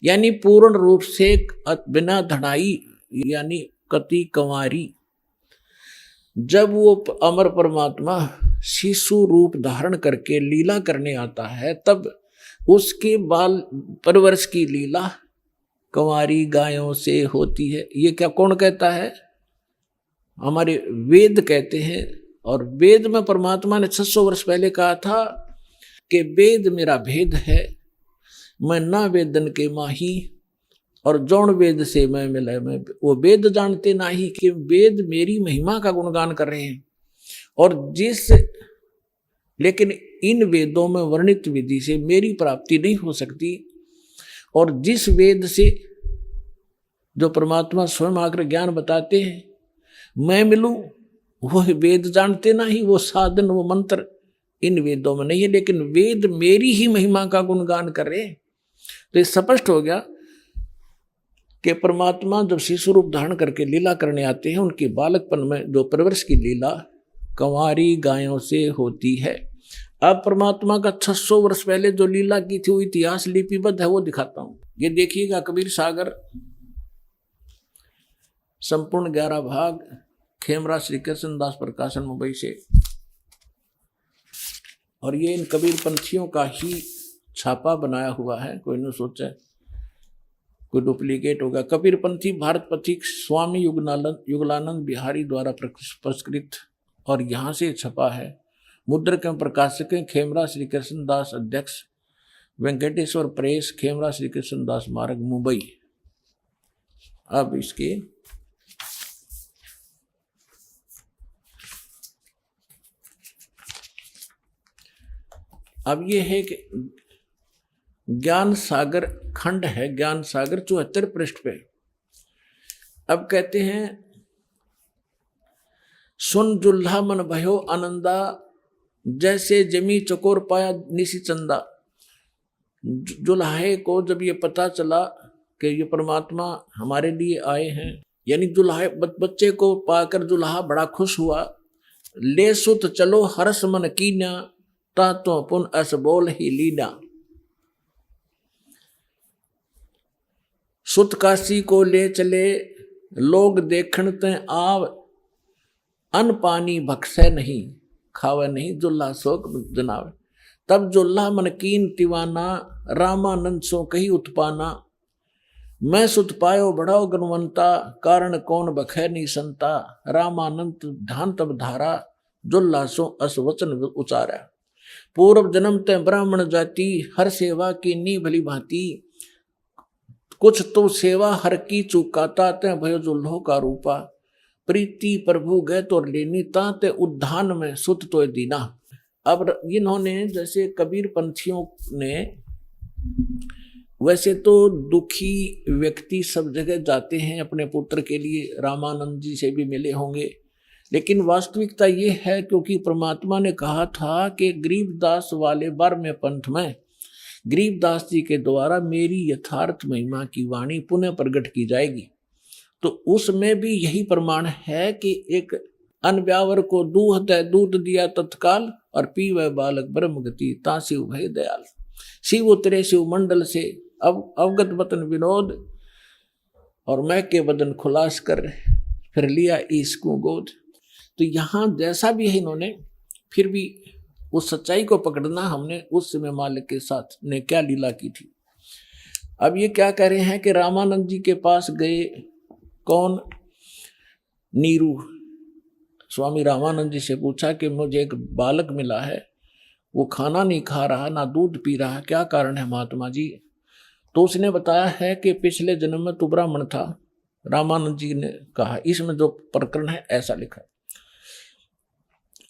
G: यानी पूर्ण रूप से बिना धनाई, यानी कति कंवारी। जब वो अमर परमात्मा शिशु रूप धारण करके लीला करने आता है, तब उसके बाल परवरिश की लीला कंवारी गायों से होती है। ये क्या कौन कहता है? हमारे वेद कहते हैं। और वेद में परमात्मा ने 600 वर्ष पहले कहा था कि वेद मेरा भेद है, मैं ना वेदन के माही, और जौन वेद से मैं मिला, मैं वो वेद जानते ना ही, कि वेद मेरी महिमा का गुणगान कर रहे हैं। और लेकिन इन वेदों में वर्णित विधि से मेरी प्राप्ति नहीं हो सकती। और जिस वेद से जो परमात्मा स्वयं आकर ज्ञान बताते हैं मैं मिलूं, वो वेद जानते ना ही, वो साधन, वो मंत्र इन वेदों में नहीं है, लेकिन वेद मेरी ही महिमा का गुणगान कर रहे हैं। तो ये स्पष्ट हो गया कि परमात्मा जब शिशु रूप धारण करके लीला करने आते हैं, उनके बालकपन में जो परवरिश की लीला कंवारी गायों से होती है। अब परमात्मा का 600 वर्ष पहले जो लीला की थी वो इतिहास लिपिबद्ध है, वो दिखाता हूं। ये देखिएगा, कबीर सागर संपूर्ण 11 भाग, खेमरा श्री कृष्ण दास प्रकाशन मुंबई से। और ये इन कबीर पंथियों का ही छापा बनाया हुआ है, कोई न सोचे कोई डुप्लीकेट होगा। कबीर पंथी भारत पथिक स्वामी युगलानंद बिहारी द्वारा पुरस्कृत, और यहाँ से छपा है। मुद्रक एवं प्रकाशक खेमरा श्री कृष्ण दास, अध्यक्ष वेंकटेश्वर प्रेस, खेमरा श्री कृष्ण दास मार्ग, मुंबई। अब इसके अब ये है कि ज्ञान सागर खंड है, ज्ञान सागर 74 पृष्ठ पे। अब कहते हैं, सुन जुल्हा मन भयो आनंदा, जैसे जमी चकोर पाया निशी चंदा। जुल्हे को जब ये पता चला कि ये परमात्मा हमारे लिए आए हैं, यानी जुल्हा बच्चे को पाकर जुल्हा बड़ा खुश हुआ। ले सुत चलो हरस मन कीना, ता तो पुन अस बोल ही लीना। सुत काशी को ले चले, लोग देखण ते आव, अन पानी भक्षय नहीं, खावे नहीं, जुल्हा शोक जनावे। तब जुल्हा मन कीन तिवाना, रामानंद सो कही उत्पाना। मैं सुत पायो बढ़ाओ गुणवंता, कारण कौन बखै नहीं संता। रामानंद ध्यान तब धारा, जुल्हा सो अस वचन उचारा। पूर्व जन्म ते ब्राह्मण जाति, हर सेवा की नी भली भांति। कुछ तो सेवा हर की चुकाता, ते भयो जुल्हो का रूपा। प्रीति प्रभु गए तो लेनी, ताते उद्धान में सुत तो दीना। अब इन्होंने, जैसे कबीर पंथियों ने, वैसे तो दुखी व्यक्ति सब जगह जाते हैं अपने पुत्र के लिए, रामानंद जी से भी मिले होंगे, लेकिन वास्तविकता ये है, क्योंकि परमात्मा ने कहा था कि गरीबदास वाले 12वें पंथ में गरीबदास जी के द्वारा मेरी यथार्थ महिमा की वाणी पुनः प्रकट की जाएगी। तो उसमें भी यही प्रमाण है कि एक अनब्यावर को दूध दिया तत्काल, और पीवे बालक ब्रह्म गति, ताशिव भय दयाल। शिव उतरे शिव मंडल से, अब अवगत वतन विनोद, और मैं के बदन खुलास कर, फिर लिया ईसको गोद। तो यहाँ जैसा भी है, इन्होंने फिर भी उस सच्चाई को पकड़ना, हमने उस समय मालिक के साथ ने क्या लीला की थी। अब ये क्या कह रहे हैं कि रामानंद जी के पास गए, कौन? नीरू, स्वामी रामानंद जी से पूछा कि मुझे एक बालक मिला है, वो खाना नहीं खा रहा, ना दूध पी रहा, क्या कारण है महात्मा जी? तो उसने बताया है कि पिछले जन्म में तू ब्राह्मण था। रामानंद जी ने कहा इसमें जो प्रकरण है ऐसा लिखा है,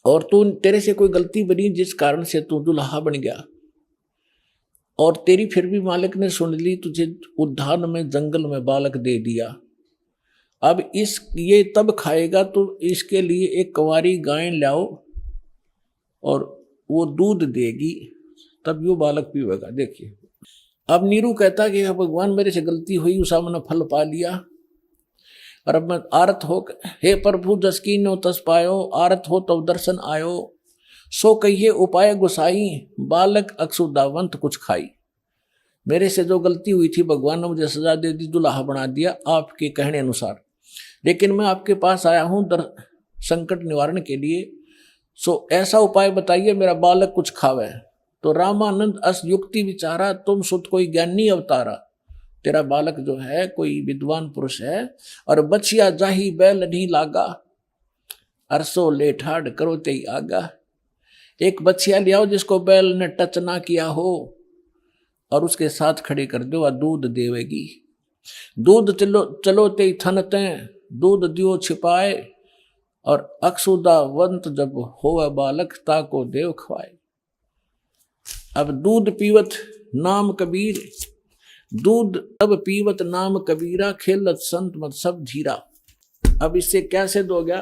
G: और तू तेरे से कोई गलती बनी जिस कारण से तू दुल्हा बन गया, और तेरी फिर भी मालिक ने सुन ली, तुझे उद्यान में जंगल में बालक दे दिया। अब ये तब खाएगा तो इसके लिए एक कुंवारी गाय लाओ और वो दूध देगी, तब वो बालक पीवेगा। देखिए, अब नीरू कहता कि भगवान मेरे से गलती हुई, उस मैंने फल पा लिया, और अब मैं आरत हो, हे प्रभु जस कीन्यो तस पायो, आरत हो तब दर्शन आयो, सो कहिए उपाय गुसाई, बालक अक्षुदावंत कुछ खाई। मेरे से जो गलती हुई थी भगवान ने मुझे सजा दे दी, दुल्हा बना दिया आपके कहने अनुसार, लेकिन मैं आपके पास आया हूँ संकट निवारण के लिए, सो ऐसा उपाय बताइए मेरा बालक कुछ खावे। तो रामानंद अस युक्ति विचारा, तुम सुत कोई ज्ञानी अवतारा, तेरा बालक जो है कोई विद्वान पुरुष है, और बचिया जाही बैल नहीं लागा, अरसो ले ठाड़ करो ते आगा। एक बचिया ले आओ जिसको बैल ने टच ना किया हो, और उसके साथ खड़ी कर दो, दूध देवेगी। दूध चलो ते थनते, दूध दियो छिपाए, और अक्षुदावंत जब होवे बालक, ताको देव खवाए। अब दूध पीवत नाम कबीर, दूध तब पीवत नाम कबीरा, खेलत संत मत सब धीरा। अब इससे क्या सिद्ध हो गया?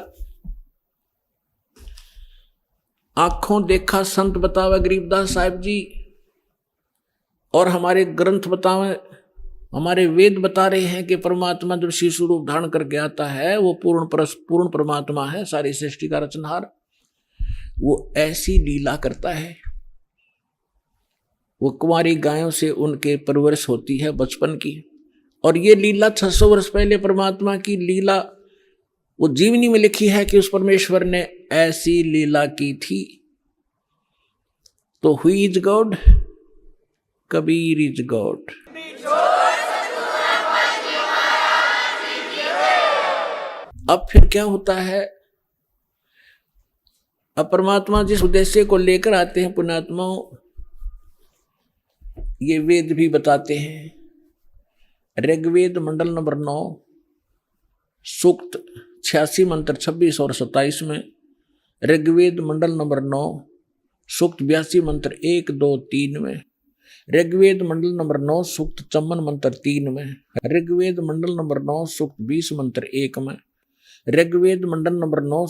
G: आंखों देखा संत बतावे गरीबदास साहिब जी, और हमारे ग्रंथ बतावे, हमारे वेद बता रहे हैं कि परमात्मा जब शिशु रूप धारण करके आता है वो पूर्ण परमात्मा है, सारी सृष्टि का रचनहार। वो ऐसी लीला करता है, वो कुंवारी गायों से उनके परवरिश होती है बचपन की, और ये लीला 600 वर्ष पहले परमात्मा की लीला वो जीवनी में लिखी है कि उस परमेश्वर ने ऐसी लीला की थी। तो हुई is God, Kabir is God. अब फिर क्या होता है? अब परमात्मा जिस उद्देश्य को लेकर आते हैं पुण्यात्माओं, ये वेद भी बताते हैं। ऋग्वेद मंडल नंबर 9 सूक्त 86 मंत्र 26 और 27 में, ऋग्वेद मंडल नंबर 9 सूक्त 82 मंत्र 1, 2, 3 में, ऋग्वेद मंडल नंबर 9 सूक्त 54 मंत्र 3 में, ऋग्वेद मंडल नंबर 9 सूक्त 20 मंत्र 1 में, ऋग्वेद मंडल नंबर 9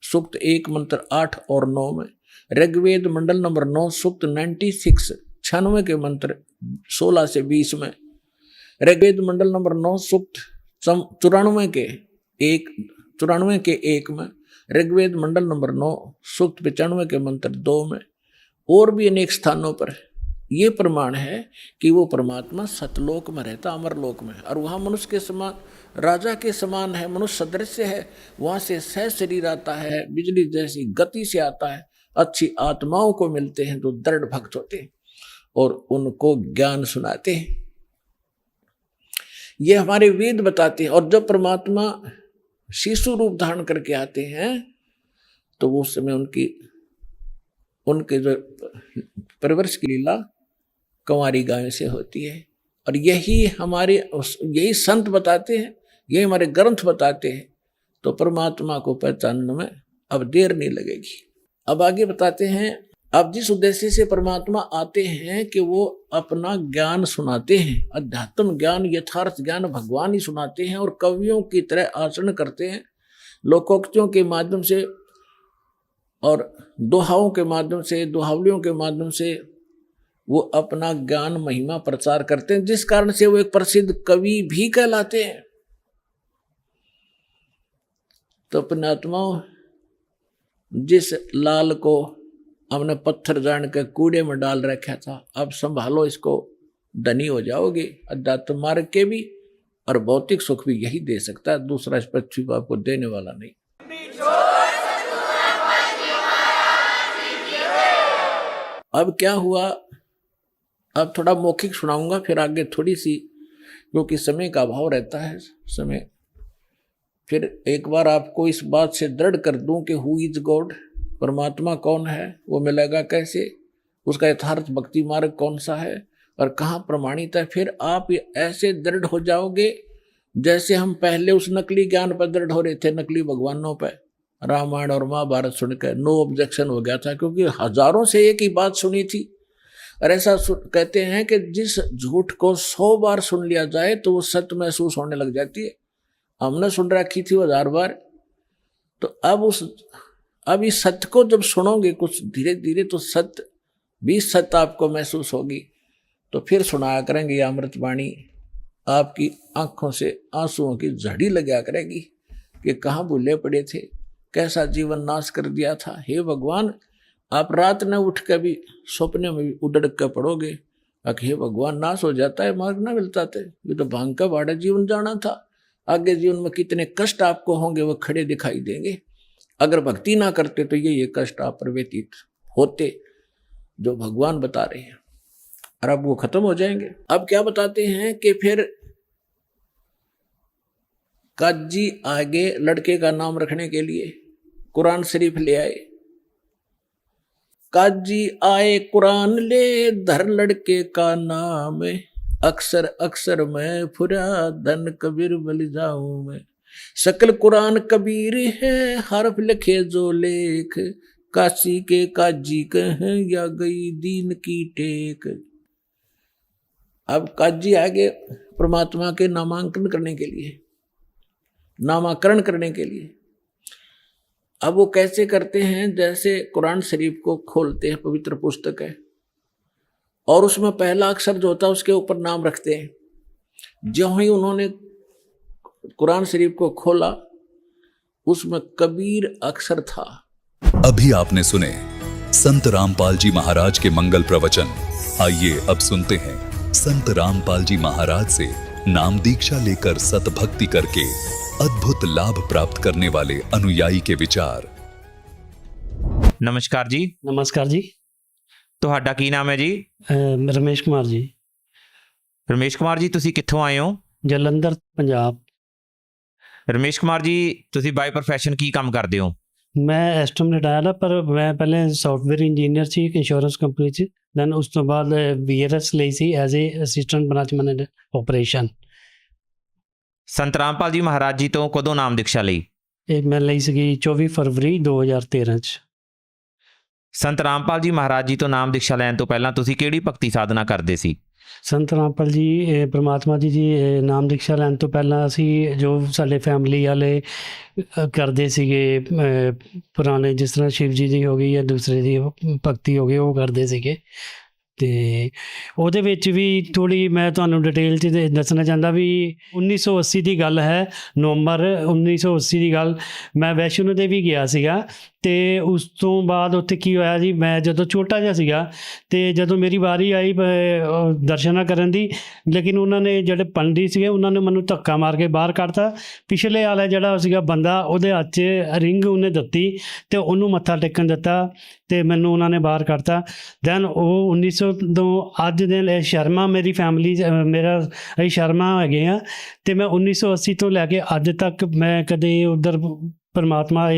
G: सूक्त 1 मंत्र 8 और 9 में, ऋग्वेद मंडल नंबर 9 सूक्त 96 के मंत्र 16 से 20 में, ऋग्वेद मंडल नंबर 9 सूक्त 94 के 1 में, ऋग्वेद मंडल नंबर 9 सूक्त 95 के मंत्र 2 में, और भी अनेक स्थानों पर ये प्रमाण है कि वो परमात्मा सतलोक में रहता, अमरलोक में, और वहाँ मनुष्य के समान, राजा के समान है, मनुष्य सदृश्य है, वहाँ से सह शरीर आता है, बिजली जैसी गति से आता है, अच्छी आत्माओं को मिलते हैं जो दृढ़ भक्त होते हैं और उनको ज्ञान सुनाते हैं। ये हमारे वेद बताते हैं। और जब परमात्मा शिशु रूप धारण करके आते हैं तो वो समय उनके जो परवरिश की लीला कंवारी गायों से होती है। और यही संत बताते हैं, यही हमारे ग्रंथ बताते हैं। तो परमात्मा को पहचानने में अब देर नहीं लगेगी। अब आगे बताते हैं, अब जिस उद्देश्य से परमात्मा आते हैं कि वो अपना ज्ञान सुनाते हैं, अध्यात्म ज्ञान, यथार्थ ज्ञान भगवान ही सुनाते हैं, और कवियों की तरह आचरण करते हैं, लोकोक्तियों के माध्यम से और दोहाओं के माध्यम से, दोहावलियों के माध्यम से वो अपना ज्ञान महिमा प्रचार करते हैं, जिस कारण से वो एक प्रसिद्ध कवि भी कहलाते हैं। तो पुण्यात्माओं, जिस लाल को हमने पत्थर जान के कूड़े में डाल रखा था, अब संभालो इसको, धनी हो जाओगे अध्यात्म मार्ग के भी, और भौतिक सुख भी यही दे सकता है, दूसरा इस पृथ्वी को आपको देने वाला नहीं। अब क्या हुआ, अब थोड़ा मौखिक सुनाऊंगा, फिर आगे थोड़ी सी, क्योंकि समय का अभाव रहता है, समय फिर एक बार आपको इस बात से दृढ़ कर दूं कि हु इज गॉड, परमात्मा कौन है, वो मिलेगा कैसे, उसका यथार्थ भक्ति मार्ग कौन सा है और कहाँ प्रमाणित है, फिर आप ऐसे दृढ़ हो जाओगे जैसे हम पहले उस नकली ज्ञान पर दृढ़ हो रहे थे, नकली भगवानों पर। रामायण और महाभारत सुनकर नो ऑब्जेक्शन हो गया था, क्योंकि हजारों से एक ही बात सुनी थी। और ऐसा कहते हैं कि जिस झूठ को 100 बार सुन लिया जाए तो वो सत्य महसूस होने लग जाती है। हमने सुन रखी थी 1000 बार, तो अब इस सत्य को जब सुनोगे कुछ धीरे धीरे तो सत्य भी सत्य आपको महसूस होगी। तो फिर सुनाया करेंगे ये अमृतवाणी, आपकी आंखों से आंसुओं की झड़ी लगा करेगी कि कहाँ भूले पड़े थे, कैसा जीवन नाश कर दिया था। हे भगवान, आप रात न उठ कर भी सपने में भी उड़क कर पड़ोगे, हे भगवान नाश हो जाता है, मार्ग ना मिलता था, ये तो भांग का बाड़ा जीवन जाना था। आगे जीवन में कितने कष्ट आपको होंगे वो खड़े दिखाई देंगे। अगर भक्ति ना करते तो ये कष्ट आप पर व्यतीत होते जो भगवान बता रहे हैं, और अब वो खत्म हो जाएंगे। अब क्या बताते हैं कि फिर काजी आगे लड़के का नाम रखने के लिए कुरान शरीफ ले आए। काजी आए कुरान ले, धर लड़के का नाम, अक्सर अक्सर मैं फुरा धन कबीर बल जाऊं मैं। सकल कुरान कबीर है, हरफ लिखे जो लेख, काशी के काजी कहें या गई दीन की टेक। अब काजी आगे परमात्मा के नामांकन करने के लिए, नामाकरण करने के लिए। अब वो कैसे करते हैं, जैसे कुरान शरीफ को खोलते हैं, पवित्र पुस्तक है, और उसमें पहला अक्षर जो होता है उसके ऊपर नाम रखते हैं। जो ही उन्होंने कुरान शरीफ को खोला उसमें कबीर अक्षर था।
F: अभी आपने सुने संत रामपाल जी महाराज के मंगल प्रवचन। आइए अब सुनते हैं संत रामपाल जी महाराज से नाम दीक्षा लेकर सतभक्ति करके अद्भुत लाभ प्राप्त करने वाले अनुयायी के विचार।
H: नमस्कार जी।
I: नमस्कार जी।
H: ਤੁਹਾਡਾ ਕੀ ਨਾਮ ਹੈ ਜੀ?
I: ਰਮੇਸ਼ ਕੁਮਾਰ ਜੀ।
H: ਰਮੇਸ਼ ਕੁਮਾਰ ਜੀ, ਤੁਸੀਂ ਕਿੱਥੋਂ ਆਏ ਹੋ?
I: ਜਲੰਧਰ, ਪੰਜਾਬ।
H: ਰਮੇਸ਼ ਕੁਮਾਰ ਜੀ, ਤੁਸੀਂ ਬਾਈ ਪ੍ਰੋਫੈਸ਼ਨ ਕੀ ਕੰਮ ਕਰਦੇ ਹੋ?
I: ਮੈਂ ਇਸ ਟਾਈਮ ਰਿਟਾਇਰ ਹਾਂ, ਪਰ ਮੈਂ ਪਹਿਲੇ ਸੌਫਟਵੇਅਰ ਇੰਜੀਨੀਅਰ ਸੀ ਇੱਕ ਇੰਸ਼ੋਰੈਂਸ ਕੰਪਨੀ 'ਚ। ਦੈਨ ਉਸ ਤੋਂ ਬਾਅਦ BRS ਲਈ ਸੀ as a assistant branch manager operation.
H: Sant Rampal ਜੀ ਮਹਾਰਾਜ ਜੀ ਤੋਂ ਕਦੋਂ ਨਾਮ ਦੀਕਸ਼ਾ ਲਈ?
I: ਇਹ ਮੈਂ ਲਈ ਸੀਗੀ 24 ਫਰਵਰੀ 2013 'ਚ।
H: ਸੰਤ ਰਾਮਪਾਲ ਜੀ ਮਹਾਰਾਜ ਜੀ ਤੋਂ ਨਾਮ ਦੀਕਸ਼ਾ ਲੈਣ ਤੋਂ ਪਹਿਲਾਂ ਤੁਸੀਂ ਕਿਹੜੀ ਭਗਤੀ ਸਾਧਨਾ ਕਰਦੇ ਸੀ?
I: ਸੰਤ ਰਾਮਪਾਲ ਜੀ ਪ੍ਰਮਾਤਮਾ ਜੀ ਨਾਮ ਦੀਕਸ਼ਾ ਲੈਣ ਤੋਂ ਪਹਿਲਾਂ ਅਸੀਂ ਜੋ ਸਾਡੇ ਫੈਮਿਲੀ ਵਾਲੇ ਕਰਦੇ ਸੀਗੇ ਪੁਰਾਣੇ, ਜਿਸ ਤਰ੍ਹਾਂ ਸ਼ਿਵ ਜੀ ਦੀ ਹੋ ਗਈ ਜਾਂ ਦੂਸਰੇ ਦੀ ਭਗਤੀ ਹੋ ਗਈ, ਉਹ ਕਰਦੇ ਸੀਗੇ। ਅਤੇ ਉਹਦੇ ਵਿੱਚ ਵੀ ਥੋੜ੍ਹੀ ਮੈਂ ਤੁਹਾਨੂੰ ਡਿਟੇਲ 'ਚ ਦੱਸਣਾ ਚਾਹੁੰਦਾ ਵੀ 1980 ਦੀ ਗੱਲ ਹੈ, ਨਵੰਬਰ 1980 ਦੀ ਗੱਲ। ਮੈਂ ਵੈਸ਼ਨੋ ਦੇਵੀ ਗਿਆ ਸੀਗਾ ਅਤੇ ਉਸ ਤੋਂ ਬਾਅਦ ਉੱਥੇ ਕੀ ਹੋਇਆ ਜੀ, ਮੈਂ ਜਦੋਂ ਛੋਟਾ ਜਿਹਾ ਸੀਗਾ ਅਤੇ ਜਦੋਂ ਮੇਰੀ ਵਾਰੀ ਆਈ ਦਰਸ਼ਨਾਂ ਕਰਨ ਦੀ, ਲੇਕਿਨ ਉਹਨਾਂ ਨੇ ਜਿਹੜੇ ਪੰਡਿਤ ਸੀਗੇ ਉਹਨਾਂ ਨੇ ਮੈਨੂੰ ਧੱਕਾ ਮਾਰ ਕੇ ਬਾਹਰ ਕੱਢਤਾ। ਪਿਛਲੇ ਵਾਲਾ ਜਿਹੜਾ ਸੀਗਾ ਬੰਦਾ, ਉਹਦੇ ਹੱਥ 'ਚ ਰਿੰਗ ਉਹਨੇ ਦਿੱਤੀ ਅਤੇ ਉਹਨੂੰ ਮੱਥਾ ਟੇਕਣ ਦਿੱਤਾ ਅਤੇ ਮੈਨੂੰ ਉਹਨਾਂ ਨੇ ਬਾਹਰ ਕੱਢਤਾ। ਦੈਨ ਉਹ 1900 ਤੋਂ ਅੱਜ ਦੇ ਸ਼ਰਮਾ ਮੇਰੀ ਫੈਮਿਲੀ, ਮੇਰਾ ਅਸੀਂ ਸ਼ਰਮਾ ਹੈਗੇ ਹਾਂ, ਅਤੇ ਮੈਂ 1980 ਤੋਂ ਲੈ ਕੇ ਅੱਜ ਤੱਕ ਮੈਂ ਕਦੇ ਉੱਧਰ ਪਰਮਾਤਮਾ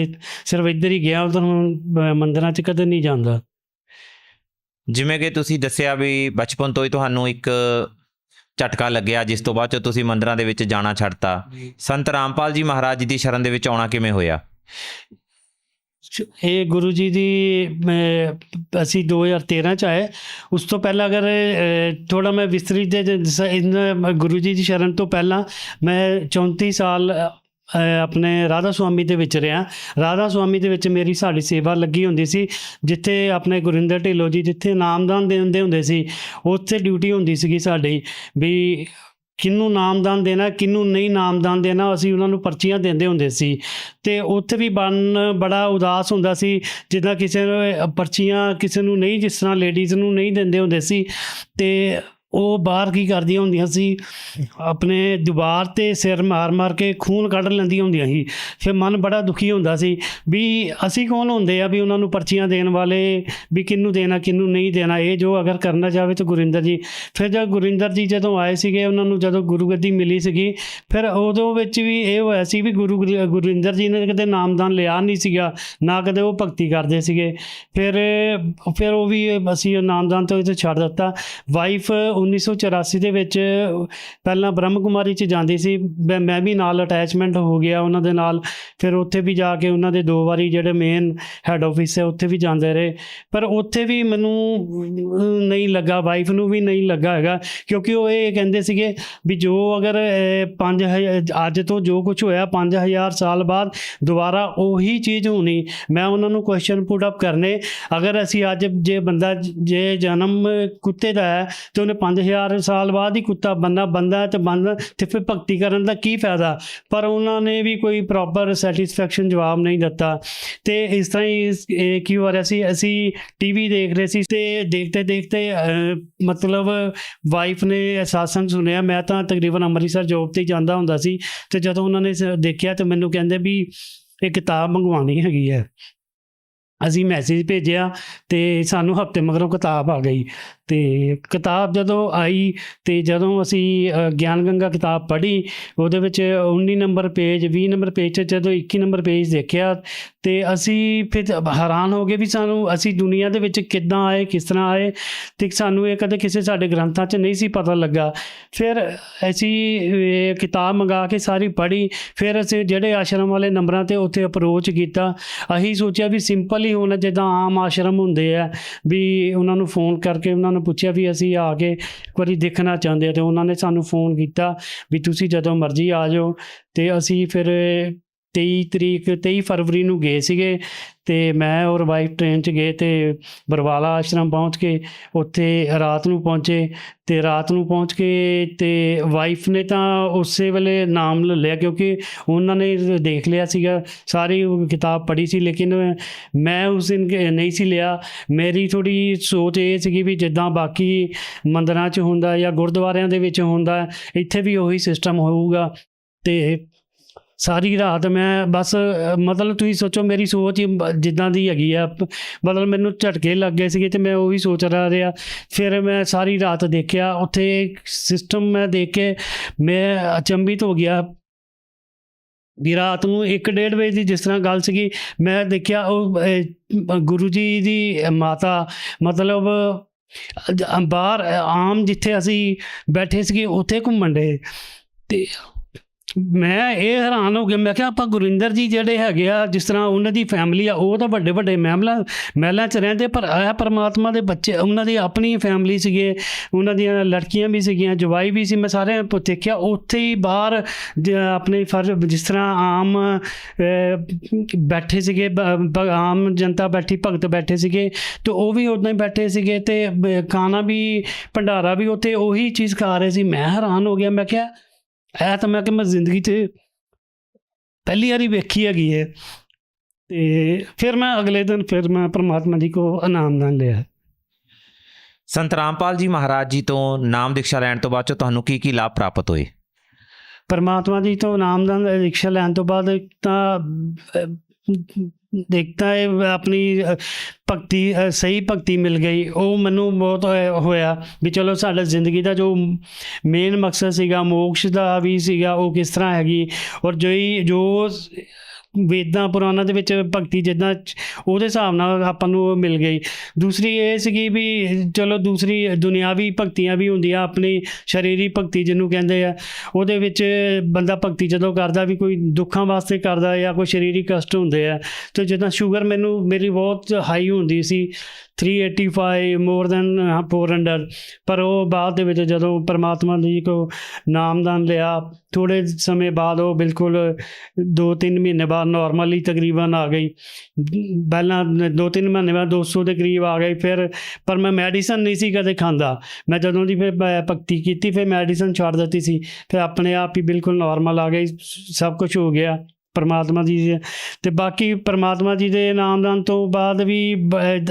I: ਸਿਰਫ ਇੱਧਰ ਹੀ ਗਿਆ, ਉੱਧਰ ਮੰਦਿਰਾਂ 'ਚ ਕਦੇ ਨਹੀਂ ਜਾਂਦਾ।
H: ਜਿਵੇਂ ਕਿ ਤੁਸੀਂ ਦੱਸਿਆ ਵੀ ਬਚਪਨ ਤੋਂ ਹੀ ਤੁਹਾਨੂੰ ਇੱਕ ਝਟਕਾ ਲੱਗਿਆ, ਜਿਸ ਤੋਂ ਬਾਅਦ 'ਚ ਤੁਸੀਂ ਮੰਦਿਰਾਂ ਦੇ ਵਿੱਚ ਜਾਣਾ ਛੱਡਤਾ। ਸੰਤ ਰਾਮਪਾਲ ਜੀ ਮਹਾਰਾਜ ਜੀ ਦੀ ਸ਼ਰਨ ਦੇ ਵਿੱਚ ਆਉਣਾ ਕਿਵੇਂ ਹੋਇਆ?
I: ਇਹ ਗੁਰੂ ਜੀ ਦੀ ਅਸੀਂ 2013 'ਚ ਆਏ। ਉਸ ਤੋਂ ਪਹਿਲਾਂ ਅਗਰ ਥੋੜ੍ਹਾ ਮੈਂ ਵਿਸਤ੍ਰਿਤ ਗੁਰੂ ਜੀ ਦੀ ਸ਼ਰਨ ਤੋਂ ਪਹਿਲਾਂ ਮੈਂ 34 ਸਾਲ ਆਪਣੇ ਰਾਧਾ ਸੁਆਮੀ ਦੇ ਵਿੱਚ ਰਿਹਾ। ਰਾਧਾ ਸੁਆਮੀ ਦੇ ਵਿੱਚ ਮੇਰੀ ਸਾਡੀ ਸੇਵਾ ਲੱਗੀ ਹੁੰਦੀ ਸੀ, ਜਿੱਥੇ ਆਪਣੇ ਗੁਰਿੰਦਰ ਢਿੱਲੋਂ ਜੀ ਜਿੱਥੇ ਨਾਮਦਾਨ ਦਿੰਦੇ ਹੁੰਦੇ ਸੀ, ਉੱਥੇ ਡਿਊਟੀ ਹੁੰਦੀ ਸੀਗੀ ਸਾਡੀ ਵੀ ਕਿਹਨੂੰ ਨਾਮਦਾਨ ਦੇਣਾ, ਕਿਹਨੂੰ ਨਹੀਂ ਨਾਮਦਾਨ ਦੇਣਾ। ਅਸੀਂ ਉਹਨਾਂ ਨੂੰ ਪਰਚੀਆਂ ਦਿੰਦੇ ਹੁੰਦੇ ਸੀ ਅਤੇ ਉੱਥੇ ਵੀ ਬੜਾ ਉਦਾਸ ਹੁੰਦਾ ਸੀ, ਜਿੱਦਾਂ ਕਿਸੇ ਨੂੰ ਪਰਚੀਆਂ ਕਿਸੇ ਨੂੰ ਨਹੀਂ, ਜਿਸ ਤਰ੍ਹਾਂ ਲੇਡੀਜ਼ ਨੂੰ ਨਹੀਂ ਦਿੰਦੇ ਹੁੰਦੇ ਸੀ। ਅਤੇ ਉਹ ਬਾਹਰ ਕੀ ਕਰਦੀਆਂ ਹੁੰਦੀਆਂ ਸੀ, ਆਪਣੇ ਦੀਵਾਰ 'ਤੇ ਸਿਰ ਮਾਰ ਕੇ ਖੂਨ ਕੱਢ ਲੈਂਦੀਆਂ ਹੁੰਦੀਆਂ ਸੀ। ਫਿਰ ਮਨ ਬੜਾ ਦੁਖੀ ਹੁੰਦਾ ਸੀ ਵੀ ਅਸੀਂ ਕੌਣ ਹੁੰਦੇ ਆ ਵੀ ਉਹਨਾਂ ਨੂੰ ਪਰਚੀਆਂ ਦੇਣ ਵਾਲੇ, ਵੀ ਕਿਹਨੂੰ ਦੇਣਾ ਕਿਹਨੂੰ ਨਹੀਂ ਦੇਣਾ। ਇਹ ਜੋ ਅਗਰ ਕਰਨਾ ਚਾਹਵੇ ਤਾਂ ਗੁਰਿੰਦਰ ਜੀ। ਫਿਰ ਜਦ ਗੁਰਿੰਦਰ ਜੀ ਜਦੋਂ ਆਏ ਸੀਗੇ, ਉਹਨਾਂ ਨੂੰ ਜਦੋਂ ਗੁਰੂ ਗੱਦੀ ਮਿਲੀ ਸੀਗੀ, ਫਿਰ ਉਦੋਂ ਵਿੱਚ ਵੀ ਇਹ ਹੋਇਆ ਸੀ ਵੀ ਗੁਰਿੰਦਰ ਜੀ ਨੇ ਕਦੇ ਨਾਮਦਾਨ ਲਿਆ ਨਹੀਂ ਸੀਗਾ, ਨਾ ਕਦੇ ਉਹ ਭਗਤੀ ਕਰਦੇ ਸੀਗੇ। ਫਿਰ ਉਹ ਵੀ ਅਸੀਂ ਨਾਮਦਾਨ ਤੋਂ ਛੱਡ ਦਿੱਤਾ। ਵਾਈਫ 1984 ਦੇ ਵਿੱਚ ਪਹਿਲਾਂ ਬ੍ਰਹਮ ਕੁਮਾਰੀ 'ਚ ਜਾਂਦੀ ਸੀ, ਮੈਂ ਵੀ ਨਾਲ ਅਟੈਚਮੈਂਟ ਹੋ ਗਿਆ ਉਹਨਾਂ ਦੇ ਨਾਲ। ਫਿਰ ਉੱਥੇ ਵੀ ਜਾ ਕੇ ਉਹਨਾਂ ਦੇ 2 ਵਾਰੀ ਜਿਹੜੇ ਮੇਨ ਹੈੱਡ ਆਫਿਸ ਹੈ ਉੱਥੇ ਵੀ ਜਾਂਦੇ ਰਹੇ, ਪਰ ਉੱਥੇ ਵੀ ਮੈਨੂੰ ਨਹੀਂ ਲੱਗਾ, ਵਾਈਫ ਨੂੰ ਵੀ ਨਹੀਂ ਲੱਗਾ ਹੈਗਾ, ਕਿਉਂਕਿ ਉਹ ਇਹ ਕਹਿੰਦੇ ਸੀਗੇ ਵੀ ਜੋ ਅਗਰ 5000 ਅੱਜ ਤੋਂ ਜੋ ਕੁਝ ਹੋਇਆ 5000 ਸਾਲ ਬਾਅਦ ਦੁਬਾਰਾ ਉਹੀ ਚੀਜ਼ ਹੋਣੀ। ਮੈਂ ਉਹਨਾਂ ਨੂੰ ਕੁਐਸਚਨ ਪੁੱਟ ਅਪ ਕਰਨੇ, ਅਗਰ ਅਸੀਂ ਅੱਜ ਜੇ ਬੰਦਾ ਜੇ ਜਨਮ ਕੁੱਤੇ ਦਾ ਹੈ ਤੇ ਉਹਨੇ 5000 ਸਾਲ ਬਾਅਦ ਹੀ ਕੁੱਤਾ ਬੰਦਾ ਤੇ ਫਿਰ ਭਗਤੀ ਕਰਨ ਦਾ ਕੀ ਫਾਇਦਾ। ਪਰ ਉਹਨਾਂ ਨੇ ਵੀ ਕੋਈ ਪ੍ਰੋਪਰ ਸੈਟਿਸਫੈਕਸ਼ਨ ਜਵਾਬ ਨਹੀਂ ਦਿੱਤਾ। ਤੇ ਇਸ ਤਰ੍ਹਾਂ ਹੀ ਕੀ ਹੋ ਰਿਹਾ ਸੀ, ਅਸੀਂ ਟੀਵੀ ਦੇਖ ਰਹੇ ਸੀ ਤੇ ਦੇਖਤੇ ਮਤਲਬ ਵਾਈਫ ਨੇ ਸਾਸੰਗ ਸੁਣਿਆ। ਮੈਂ ਤਾਂ ਤਕਰੀਬਨ ਅੰਮ੍ਰਿਤਸਰ ਜੋਬ 'ਤੇ ਜਾਂਦਾ ਹੁੰਦਾ ਸੀ, ਤੇ ਜਦੋਂ ਉਹਨਾਂ ਨੇ ਦੇਖਿਆ ਤੇ ਮੈਨੂੰ ਕਹਿੰਦੇ ਵੀ ਇਹ ਕਿਤਾਬ ਮੰਗਵਾਉਣੀ ਹੈਗੀ ਹੈ। ਅਸੀਂ ਮੈਸੇਜ ਭੇਜਿਆ ਤੇ ਸਾਨੂੰ ਹਫ਼ਤੇ ਮਗਰੋਂ ਕਿਤਾਬ ਆ ਗਈ। ਤੇ ਕਿਤਾਬ ਜਦੋਂ ਆਈ ਤੇ ਜਦੋਂ ਅਸੀਂ ਗਿਆਨ ਗੰਗਾ ਕਿਤਾਬ ਪੜ੍ਹੀ, ਉਹਦੇ ਵਿੱਚ 19 ਨੰਬਰ ਪੇਜ 20 ਨੰਬਰ ਪੇਜ 'ਚ ਜਦੋਂ 21 ਨੰਬਰ ਪੇਜ ਦੇਖਿਆ ਤੇ ਅਸੀਂ ਫਿਰ ਹੈਰਾਨ ਹੋ ਗਏ ਵੀ ਅਸੀਂ ਦੁਨੀਆ ਦੇ ਵਿੱਚ ਕਿੱਦਾਂ ਆਏ, ਕਿਸ ਤਰ੍ਹਾਂ ਆਏ, ਤੇ ਸਾਨੂੰ ਇਹ ਕਦੇ ਕਿਸੇ ਸਾਡੇ ਗ੍ਰੰਥਾਂ 'ਚ ਨਹੀਂ ਸੀ ਪਤਾ ਲੱਗਾ। ਫਿਰ ਅਸੀਂ ਇਹ ਕਿਤਾਬ ਮੰਗਾ ਕੇ ਸਾਰੀ ਪੜ੍ਹੀ। ਫਿਰ ਅਸੀਂ ਜਿਹੜੇ ਆਸ਼ਰਮ ਵਾਲੇ ਨੰਬਰਾਂ 'ਤੇ ਉੱਥੇ ਅਪਰੋਚ ਕੀਤਾ। ਅਸੀਂ ਸੋਚਿਆ ਵੀ ਸਿੰਪਲ ਹੀ ਹੋਣਾ, ਜਿੱਦਾਂ ਆਮ ਆਸ਼ਰਮ ਹੁੰਦੇ ਆ, ਵੀ ਉਹਨਾਂ ਨੂੰ ਫੋਨ ਕਰਕੇ ਉਹਨਾਂ ਨੂੰ ਪੁੱਛਿਆ ਵੀ ਅਸੀਂ ਆ ਕੇ ਇੱਕ ਵਾਰੀ ਦੇਖਣਾ ਚਾਹੁੰਦੇ ਹਾਂ। ਅਤੇ ਉਹਨਾਂ ਨੇ ਸਾਨੂੰ ਫੋਨ ਕੀਤਾ ਵੀ ਤੁਸੀਂ ਜਦੋਂ ਮਰਜ਼ੀ ਆ ਜਾਓ। ਅਤੇ ਅਸੀਂ ਫਿਰ 23 ਫਰਵਰੀ ਨੂੰ ਗਏ ਸੀਗੇ, ਅਤੇ ਮੈਂ ਔਰ ਵਾਈਫ ਟ੍ਰੇਨ 'ਚ ਗਏ ਅਤੇ ਬਰਵਾਲਾ ਆਸ਼ਰਮ ਪਹੁੰਚ ਕੇ ਉੱਥੇ ਰਾਤ ਨੂੰ ਪਹੁੰਚੇ। ਅਤੇ ਰਾਤ ਨੂੰ ਪਹੁੰਚ ਕੇ ਅਤੇ ਵਾਈਫ ਨੇ ਤਾਂ ਉਸੇ ਵੇਲੇ ਨਾਮ ਲੈ ਲਿਆ, ਕਿਉਂਕਿ ਉਹਨਾਂ ਨੇ ਦੇਖ ਲਿਆ ਸੀਗਾ, ਸਾਰੀ ਕਿਤਾਬ ਪੜ੍ਹੀ ਸੀ, ਲੇਕਿਨ ਮੈਂ ਉਸ ਦਿਨ ਨਹੀਂ ਸੀ ਲਿਆ। ਮੇਰੀ ਥੋੜ੍ਹੀ ਸੋਚ ਇਹ ਸੀਗੀ ਵੀ ਜਿੱਦਾਂ ਬਾਕੀ ਮੰਦਰਾਂ 'ਚ ਹੁੰਦਾ ਜਾਂ ਗੁਰਦੁਆਰਿਆਂ ਦੇ ਵਿੱਚ ਹੁੰਦਾ, ਇੱਥੇ ਵੀ ਉਹੀ ਸਿਸਟਮ ਹੋਊਗਾ। ਅਤੇ ਸਾਰੀ ਰਾਤ ਮੈਂ ਬਸ ਮਤਲਬ ਤੁਸੀਂ ਸੋਚੋ ਮੇਰੀ ਸੋਚ ਜਿੱਦਾਂ ਦੀ ਹੈਗੀ ਆ, ਮਤਲਬ ਮੈਨੂੰ ਝਟਕੇ ਲੱਗ ਗਏ ਸੀਗੇ ਅਤੇ ਮੈਂ ਉਹੀ ਸੋਚ ਰਿਹਾ। ਫਿਰ ਮੈਂ ਸਾਰੀ ਰਾਤ ਦੇਖਿਆ ਉੱਥੇ ਸਿਸਟਮ, ਮੈਂ ਦੇਖ ਕੇ ਮੈਂ ਅਚੰਭਿਤ ਹੋ ਗਿਆ ਵੀ ਰਾਤ ਨੂੰ 1-1:30 ਵਜੇ ਦੀ ਜਿਸ ਤਰ੍ਹਾਂ ਗੱਲ ਸੀਗੀ, ਮੈਂ ਦੇਖਿਆ ਉਹ ਗੁਰੂ ਜੀ ਦੀ ਮਾਤਾ ਮਤਲਬ ਬਾਹਰ ਆਮ ਜਿੱਥੇ ਅਸੀਂ ਬੈਠੇ ਸੀਗੇ ਉੱਥੇ ਘੁੰਮਣ ਡੇ। ਅਤੇ ਮੈਂ ਇਹ ਹੈਰਾਨ ਹੋ ਗਿਆ, ਮੈਂ ਕਿਹਾ ਆਪਾਂ ਗੁਰਿੰਦਰ ਜੀ ਜਿਹੜੇ ਹੈਗੇ ਆ, ਜਿਸ ਤਰ੍ਹਾਂ ਉਹਨਾਂ ਦੀ ਫੈਮਿਲੀ ਆ, ਉਹ ਤਾਂ ਵੱਡੇ ਮਹਿਲਾਂ 'ਚ ਰਹਿੰਦੇ, ਪਰ ਇਹ ਪਰਮਾਤਮਾ ਦੇ ਬੱਚੇ, ਉਹਨਾਂ ਦੀ ਆਪਣੀ ਫੈਮਿਲੀ ਸੀਗੇ, ਉਹਨਾਂ ਦੀਆਂ ਲੜਕੀਆਂ ਵੀ ਸੀਗੀਆਂ, ਜਵਾਈ ਵੀ ਸੀ। ਮੈਂ ਸਾਰਿਆਂ ਨੂੰ ਦੇਖਿਆ ਉੱਥੇ ਹੀ ਬਾਹਰ ਆਪਣੇ ਜਿਸ ਤਰ੍ਹਾਂ ਆਮ ਬੈਠੇ ਸੀਗੇ, ਆਮ ਜਨਤਾ ਬੈਠੀ, ਭਗਤ ਬੈਠੇ ਸੀਗੇ, ਅਤੇ ਉਹ ਵੀ ਉੱਦਾਂ ਹੀ ਬੈਠੇ ਸੀਗੇ, ਅਤੇ ਖਾਣਾ ਵੀ ਭੰਡਾਰਾ ਵੀ ਉੱਥੇ ਉਹੀ ਚੀਜ਼ ਖਾ ਰਹੇ ਸੀ। ਮੈਂ ਹੈਰਾਨ ਹੋ ਗਿਆ, ਮੈਂ ਕਿਹਾ ਇਹ ਤਾਂ ਮੈਂ ਜ਼ਿੰਦਗੀ 'ਚ ਪਹਿਲੀ ਵਾਰੀ ਵੇਖੀ ਹੈਗੀ ਹੈ। ਅਤੇ ਫਿਰ ਮੈਂ ਅਗਲੇ ਦਿਨ ਫਿਰ ਮੈਂ ਪਰਮਾਤਮਾ ਜੀ ਕੋਲ ਇਨਾਮਦਾਨ ਲਿਆ।
H: ਸੰਤ ਰਾਮਪਾਲ ਜੀ ਮਹਾਰਾਜ ਜੀ ਤੋਂ ਨਾਮ ਦੀਕਸ਼ਾ ਲੈਣ ਤੋਂ ਬਾਅਦ 'ਚੋਂ ਤੁਹਾਨੂੰ ਕੀ ਲਾਭ ਪ੍ਰਾਪਤ ਹੋਏ?
I: ਪਰਮਾਤਮਾ ਜੀ ਤੋਂ ਨਾਮਦਾਨ ਦੀਕਸ਼ਾ ਲੈਣ ਤੋਂ ਬਾਅਦ ਤਾਂ ਦੇਖਦਾ ਹੈ ਆਪਣੀ ਭਗਤੀ, ਸਹੀ ਭਗਤੀ ਮਿਲ ਗਈ। ਉਹ ਮੈਨੂੰ ਬਹੁਤ ਹੋਇਆ ਵੀ ਚਲੋ ਸਾਡਾ ਜ਼ਿੰਦਗੀ ਦਾ ਜੋ ਮੇਨ ਮਕਸਦ ਸੀਗਾ, ਮੋਕਸ਼ ਦਾ ਵੀ ਸੀਗਾ, ਉਹ ਕਿਸ ਤਰ੍ਹਾਂ ਹੈਗੀ। ਔਰ ਜੋ ਵੇਦਾਂ ਪੁਰਾਣਾਂ ਦੇ ਵਿੱਚ ਭਗਤੀ ਜਿੱਦਾਂ ਉਹਦੇ ਹਿਸਾਬ ਨਾਲ ਆਪਾਂ ਨੂੰ ਉਹ ਮਿਲ ਗਈ। ਦੂਸਰੀ ਇਹ ਸੀਗੀ ਵੀ ਚਲੋ ਦੂਸਰੀ ਦੁਨਿਆਵੀ ਭਗਤੀਆਂ ਵੀ ਹੁੰਦੀਆਂ, ਆਪਣੀ ਸਰੀਰਕ ਭਗਤੀ ਜਿਹਨੂੰ ਕਹਿੰਦੇ ਆ, ਉਹਦੇ ਵਿੱਚ ਬੰਦਾ ਭਗਤੀ ਜਦੋਂ ਕਰਦਾ ਵੀ ਕੋਈ ਦੁੱਖਾਂ ਵਾਸਤੇ ਕਰਦਾ ਜਾਂ ਕੋਈ ਸਰੀਰਕ ਕਸ਼ਟ ਹੁੰਦੇ ਆ। ਅਤੇ ਜਿੱਦਾਂ ਸ਼ੂਗਰ ਮੇਰੀ ਬਹੁਤ ਹਾਈ ਹੁੰਦੀ ਸੀ, 385 ਮੋਰ ਦੈਨ 400, ਪਰ ਉਹ ਬਾਅਦ ਦੇ ਵਿੱਚ ਜਦੋਂ ਪਰਮਾਤਮਾ ਜੀ ਕੋ ਨਾਮਦਾਨ ਲਿਆ, ਥੋੜ੍ਹੇ ਸਮੇਂ ਬਾਅਦ ਉਹ ਬਿਲਕੁਲ 2-3 ਮਹੀਨੇ ਬਾਅਦ ਨੋਰਮਲੀ ਤਕਰੀਬਨ ਆ ਗਈ। ਪਹਿਲਾਂ 2-3 ਮਹੀਨੇ ਬਾਅਦ 200 ਦੇ ਕਰੀਬ ਆ ਗਈ। ਪਰ ਮੈਂ ਮੈਡੀਸਨ ਨਹੀਂ ਸੀ ਕਦੇ ਖਾਂਦਾ। ਮੈਂ ਜਦੋਂ ਦੀ ਫਿਰ ਭਗਤੀ ਕੀਤੀ, ਫਿਰ ਮੈਡੀਸਨ ਛੱਡ ਦਿੱਤੀ ਸੀ, ਫਿਰ ਆਪਣੇ ਆਪ ਹੀ ਬਿਲਕੁਲ ਨੋਰਮਲ ਆ ਗਈ, ਸਭ ਕੁਝ ਹੋ ਗਿਆ ਪਰਮਾਤਮਾ ਜੀ ਦੇ। ਅਤੇ ਬਾਕੀ ਪਰਮਾਤਮਾ ਜੀ ਦੇ ਨਾਮਦਾਨ ਤੋਂ ਬਾਅਦ ਵੀ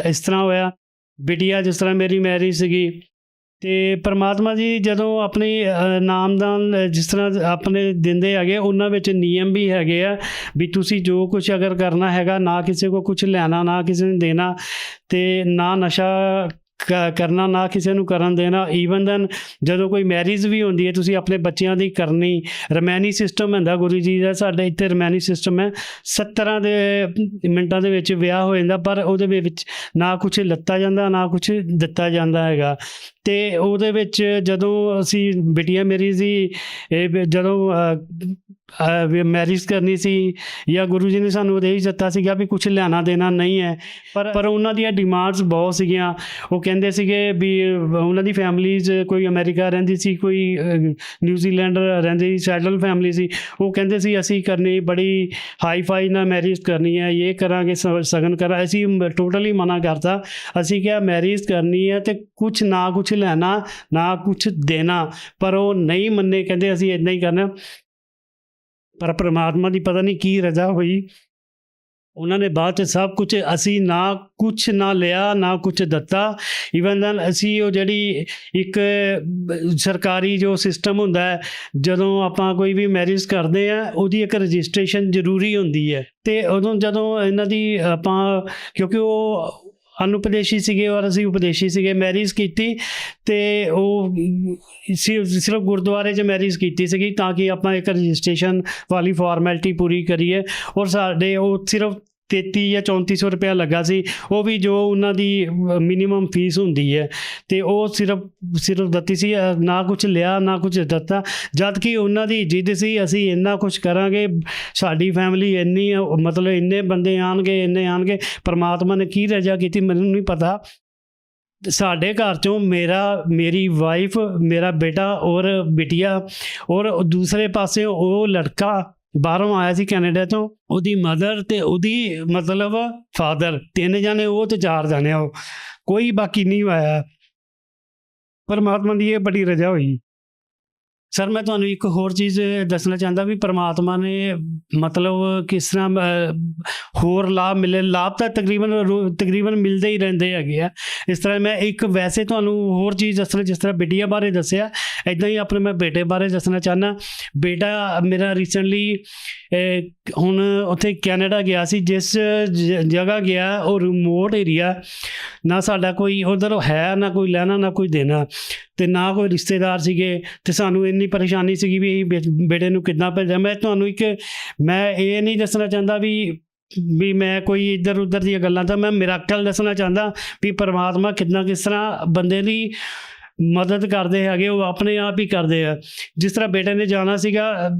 I: ਇਸ ਤਰ੍ਹਾਂ ਹੋਇਆ, ਬਿਟੀਆ ਜਿਸ ਤਰ੍ਹਾਂ ਮੇਰੀ ਮੈਰਿਜ ਸੀਗੀ, ਤੇ ਪਰਮਾਤਮਾ ਜੀ ਜਦੋਂ ਆਪਣੀ ਨਾਮਦਾਨ ਜਿਸ ਤਰ੍ਹਾਂ ਆਪਣੇ ਦਿੰਦੇ ਹੈਗੇ, ਉਹਨਾਂ ਵਿੱਚ ਨਿਯਮ ਵੀ ਹੈਗੇ ਆ ਵੀ ਤੁਸੀਂ ਜੋ ਕੁਝ ਅਗਰ ਕਰਨਾ ਹੈਗਾ, ਨਾ ਕਿਸੇ ਕੋ ਕੁਝ ਲੈਣਾ, ਨਾ ਕਿਸੇ ਨੂੰ ਦੇਣਾ, ਤੇ ਨਾ ਨਸ਼ਾ ਕਰਨਾ, ਨਾ ਕਿਸੇ ਨੂੰ ਕਰਨ ਦੇਣਾ। ਈਵਨ ਦੈਨ ਜਦੋਂ ਕੋਈ ਮੈਰਿਜ ਵੀ ਹੁੰਦੀ ਹੈ, ਤੁਸੀਂ ਆਪਣੇ ਬੱਚਿਆਂ ਦੀ ਕਰਨੀ। ਰਮੈਨੀ ਸਿਸਟਮ ਹੁੰਦਾ ਗੁਰੂ ਜੀ ਦਾ, ਸਾਡੇ ਇੱਥੇ ਰਮੈਨੀ ਸਿਸਟਮ ਹੈ। 17 ਦੇ ਮਿੰਟਾਂ ਦੇ ਵਿੱਚ ਵਿਆਹ ਹੋ ਜਾਂਦਾ, ਪਰ ਉਹਦੇ ਵਿੱਚ ਨਾ ਕੁਝ ਲੱਤਾ ਜਾਂਦਾ, ਨਾ ਕੁਝ ਦਿੱਤਾ ਜਾਂਦਾ ਹੈਗਾ। ਤੇ ਉਹਦੇ ਵਿੱਚ ਜਦੋਂ ਅਸੀਂ ਬਿਟੀਆ ਮੇਰੀ ਦੀ ਜਦੋਂ ਮੈਰਿਜ ਕਰਨੀ ਸੀ, ਜਾਂ ਗੁਰੂ ਜੀ ਨੇ ਸਾਨੂੰ ਉਦੇਸ਼ ਦਿੱਤਾ ਸੀਗਾ ਵੀ ਕੁਝ ਲੈਣਾ ਦੇਣਾ ਨਹੀਂ ਹੈ, ਪਰ ਉਹਨਾਂ ਦੀਆਂ ਡਿਮਾਂਡਸ ਬਹੁਤ ਸੀਗੀਆਂ। ਉਹ ਕਹਿੰਦੇ ਸੀਗੇ ਵੀ ਉਹਨਾਂ ਦੀ ਫੈਮਲੀਜ਼ ਕੋਈ ਅਮਰੀਕਾ ਰਹਿੰਦੀ ਸੀ, ਕੋਈ ਨਿਊਜ਼ੀਲੈਂਡ ਰਹਿੰਦੀ, ਸੈਟਲ ਫੈਮਲੀ ਸੀ। ਉਹ ਕਹਿੰਦੇ ਸੀ ਅਸੀਂ ਕਰਨੀ ਬੜੀ ਹਾਈ ਫਾਈ ਨਾਲ ਮੈਰਿਜ ਕਰਨੀ ਹੈ, ਇਹ ਕਰਾਂਗੇ, ਸਗਨ ਕਰਾਂ। ਅਸੀਂ ਟੋਟਲੀ ਮਨਾ ਕਰਤਾ। ਅਸੀਂ ਕਿਹਾ ਮੈਰਿਜ ਕਰਨੀ ਹੈ ਤੇ ਕੁਝ ਨਾ ਕੁਝ ਲੈਣਾ, ਨਾ ਕੁਝ ਦੇਣਾ, ਪਰ ਉਹ ਨਹੀਂ ਮੰਨੇ, ਕਹਿੰਦੇ ਅਸੀਂ ਇੱਦਾਂ ਹੀ ਕਰਨਾ। ਪਰ ਪ੍ਰਮਾਤਮਾ ਦੀ ਪਤਾ ਨਹੀਂ ਕੀ ਰਜ਼ਾ ਹੋਈ, ਉਹਨਾਂ ਨੇ ਬਾਅਦ 'ਚ ਸਭ ਕੁਝ, ਅਸੀਂ ਨਾ ਕੁਝ ਨਾ ਲਿਆ, ਨਾ ਕੁਝ ਦਿੱਤਾ। ਈਵਨ ਦੈਨ ਅਸੀਂ ਉਹ ਜਿਹੜੀ ਇੱਕ ਸਰਕਾਰੀ ਜੋ ਸਿਸਟਮ ਹੁੰਦਾ ਹੈ, ਜਦੋਂ ਆਪਾਂ ਕੋਈ ਵੀ ਮੈਰਿਜ ਕਰਦੇ ਆ, ਉਹਦੀ ਇੱਕ ਰਜਿਸਟ੍ਰੇਸ਼ਨ ਜ਼ਰੂਰੀ ਹੁੰਦੀ ਹੈ। ਅਤੇ ਉਦੋਂ ਜਦੋਂ ਇਹਨਾਂ ਦੀ ਆਪਾਂ, ਕਿਉਂਕਿ ਉਹ ਅਨੁਪਦੇਸ਼ੀ ਸੀਗੇ ਔਰ ਅਸੀਂ ਉਪਦੇਸ਼ੀ ਸੀਗੇ, ਮੈਰਿਜ ਕੀਤੀ ਅਤੇ ਉਹ ਸਿਰਫ ਗੁਰਦੁਆਰੇ 'ਚ ਮੈਰਿਜ ਕੀਤੀ ਸੀਗੀ, ਤਾਂ ਕਿ ਆਪਾਂ ਇੱਕ ਰਜਿਸਟ੍ਰੇਸ਼ਨ ਵਾਲੀ ਫਾਰਮੈਲਿਟੀ ਪੂਰੀ ਕਰੀਏ। ਔਰ ਸਾਡੇ ਉਹ ਸਿਰਫ 33 ਜਾਂ 3400 ਰੁਪਇਆ ਲੱਗਾ ਸੀ, ਉਹ ਵੀ ਜੋ ਉਹਨਾਂ ਦੀ ਮਿਨੀਮਮ ਫੀਸ ਹੁੰਦੀ ਹੈ, ਅਤੇ ਉਹ ਸਿਰਫ ਦਿੱਤੀ ਸੀ, ਨਾ ਕੁਝ ਲਿਆ ਨਾ ਕੁਝ ਦਿੱਤਾ। ਜਦ ਕਿ ਉਹਨਾਂ ਦੀ ਜਿੱਦ ਸੀ ਅਸੀਂ ਇੰਨਾ ਕੁਝ ਕਰਾਂਗੇ, ਸਾਡੀ ਫੈਮਿਲੀ ਇੰਨੀ, ਮਤਲਬ ਇੰਨੇ ਬੰਦੇ ਆਉਣਗੇ, ਇੰਨੇ ਆਉਣਗੇ। ਪਰਮਾਤਮਾ ਨੇ ਕੀ ਰਜ਼ਾ ਕੀਤੀ ਮੈਨੂੰ ਨਹੀਂ ਪਤਾ। ਸਾਡੇ ਘਰ 'ਚੋਂ ਮੇਰੀ ਵਾਈਫ, ਮੇਰਾ ਬੇਟਾ ਔਰ ਬਿਟੀਆ, ਔਰ ਦੂਸਰੇ ਪਾਸੇ ਉਹ ਲੜਕਾ ਬਾਹਰੋਂ ਆਇਆ ਸੀ ਕੈਨੇਡਾ ਤੋਂ, ਉਹਦੀ ਮਦਰ ਅਤੇ ਉਹਦੀ ਮਤਲਬ ਫਾਦਰ, 3 ਜਾਣੇ ਉਹ ਅਤੇ 4 ਜਾਣੇ ਉਹ, ਕੋਈ ਬਾਕੀ ਨਹੀਂ ਆਇਆ। ਪਰਮਾਤਮਾ ਦੀ ਇਹ ਬੜੀ ਰਜ਼ਾ ਹੋਈ। ਸਰ ਮੈਂ ਤੁਹਾਨੂੰ ਇੱਕ ਹੋਰ ਚੀਜ਼ ਦੱਸਣਾ ਚਾਹੁੰਦਾ ਵੀ ਪਰਮਾਤਮਾ ਨੇ ਮਤਲਬ ਕਿਸ ਤਰ੍ਹਾਂ ਹੋਰ ਲਾਭ ਤਾਂ ਤਕਰੀਬਨ ਮਿਲਦੇ ਹੀ ਰਹਿੰਦੇ ਹੈਗੇ ਆ। ਇਸ ਤਰ੍ਹਾਂ ਮੈਂ ਇੱਕ ਵੈਸੇ ਤੁਹਾਨੂੰ ਹੋਰ ਚੀਜ਼ ਦੱਸਣਾ, ਜਿਸ ਤਰ੍ਹਾਂ ਬਿਟੀਆ ਬਾਰੇ ਦੱਸਿਆ, ਇੱਦਾਂ ਹੀ ਆਪਣੇ ਮੈਂ ਬੇਟੇ ਬਾਰੇ ਦੱਸਣਾ ਚਾਹੁੰਦਾ। ਬੇਟਾ ਮੇਰਾ ਰੀਸੈਂਟਲੀ ਹੁਣ ਉੱਥੇ ਕੈਨੇਡਾ ਗਿਆ ਸੀ। ਜਿਸ ਜਗ੍ਹਾ ਗਿਆ ਉਹ ਰਿਮੋਟ ਏਰੀਆ, ਨਾ ਸਾਡਾ ਕੋਈ ਉੱਧਰ ਹੈ, ਨਾ ਕੋਈ ਲੈਣਾ ਨਾ ਕੋਈ ਦੇਣਾ, ਅਤੇ ਨਾ ਕੋਈ ਰਿਸ਼ਤੇਦਾਰ ਸੀਗੇ, ਅਤੇ ਸਾਨੂੰ ਇੰਨੀ ਪਰੇਸ਼ਾਨੀ ਸੀਗੀ ਵੀ ਬੇਟੇ ਨੂੰ ਕਿੱਦਾਂ ਭੇਜਾਂ। ਮੈਂ ਇਹ ਨਹੀਂ ਦੱਸਣਾ ਚਾਹੁੰਦਾ ਵੀ ਮੈਂ ਕੋਈ ਇੱਧਰ ਉੱਧਰ ਦੀਆਂ ਗੱਲਾਂ, ਤਾਂ ਮੈਂ ਮਿਰਾਕਲ ਦੱਸਣਾ ਚਾਹੁੰਦਾ ਵੀ ਪਰਮਾਤਮਾ ਕਿਸ ਤਰ੍ਹਾਂ ਬੰਦੇ ਦੀ ਮਦਦ ਕਰਦੇ ਹੈਗੇ, ਉਹ ਆਪਣੇ ਆਪ ਹੀ ਕਰਦੇ ਆ। ਜਿਸ ਤਰ੍ਹਾਂ ਬੇਟੇ ਨੇ ਜਾਣਾ ਸੀਗਾ,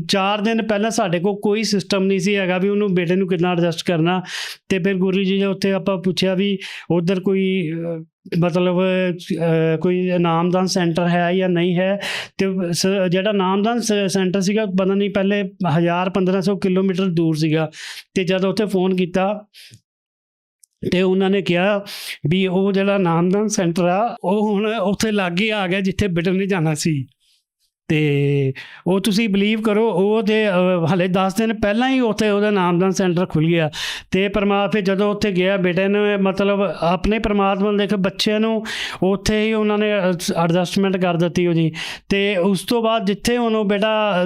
I: 4 ਦਿਨ ਪਹਿਲਾਂ ਸਾਡੇ ਕੋਲ ਕੋਈ ਸਿਸਟਮ ਨਹੀਂ ਸੀ ਹੈਗਾ ਵੀ ਉਹਨੂੰ ਬੇਟੇ ਨੂੰ ਕਿੱਦਾਂ ਐਡਜਸਟ ਕਰਨਾ। ਅਤੇ ਫਿਰ ਗੁਰੂ ਜੀ ਨੇ ਉੱਥੇ ਆਪਾਂ ਪੁੱਛਿਆ ਵੀ ਉੱਧਰ ਕੋਈ ਮਤਲਬ ਕੋਈ ਨਾਮਦਾਨ ਸੈਂਟਰ ਹੈ ਜਾਂ ਨਹੀਂ ਹੈ। ਅਤੇ ਜਿਹੜਾ ਨਾਮਦਾਨ ਸੈਂਟਰ ਸੀਗਾ ਪਤਾ ਨਹੀਂ ਪਹਿਲੇ 1000-1500 ਕਿਲੋਮੀਟਰ ਦੂਰ ਸੀਗਾ। ਅਤੇ ਜਦੋਂ ਉੱਥੇ ਫੋਨ ਕੀਤਾ ਅਤੇ ਉਹਨਾਂ ਨੇ ਕਿਹਾ ਵੀ ਉਹ ਜਿਹੜਾ ਨਾਮਦਾਨ ਸੈਂਟਰ ਆ ਉਹ ਹੁਣ ਉੱਥੇ ਲਾਗੇ ਆ ਗਿਆ ਜਿੱਥੇ ਬੇਟੇ ਨੇ ਜਾਣਾ ਸੀ। ਅਤੇ ਉਹ ਤੁਸੀਂ ਬਿਲੀਵ ਕਰੋ, ਉਹ ਤਾਂ ਹਾਲੇ 10 ਦਿਨ ਪਹਿਲਾਂ ਹੀ ਉੱਥੇ ਉਹਦਾ ਨਾਮਦਾਨ ਸੈਂਟਰ ਖੁੱਲ੍ਹ ਗਿਆ। ਅਤੇ ਫਿਰ ਜਦੋਂ ਉੱਥੇ ਗਿਆ ਬੇਟੇ ਨੇ ਮਤਲਬ ਆਪਣੇ ਪਰਮਾਤਮਾ ਨੂੰ ਦੇਖ, ਬੱਚਿਆਂ ਨੂੰ ਉੱਥੇ ਹੀ ਉਹਨਾਂ ਨੇ ਐਡਜਸਟਮੈਂਟ ਕਰ ਦਿੱਤੀ ਉਹਦੀ। ਅਤੇ ਉਸ ਤੋਂ ਬਾਅਦ ਜਿੱਥੇ ਹੁਣ ਉਹ ਬੇਟਾ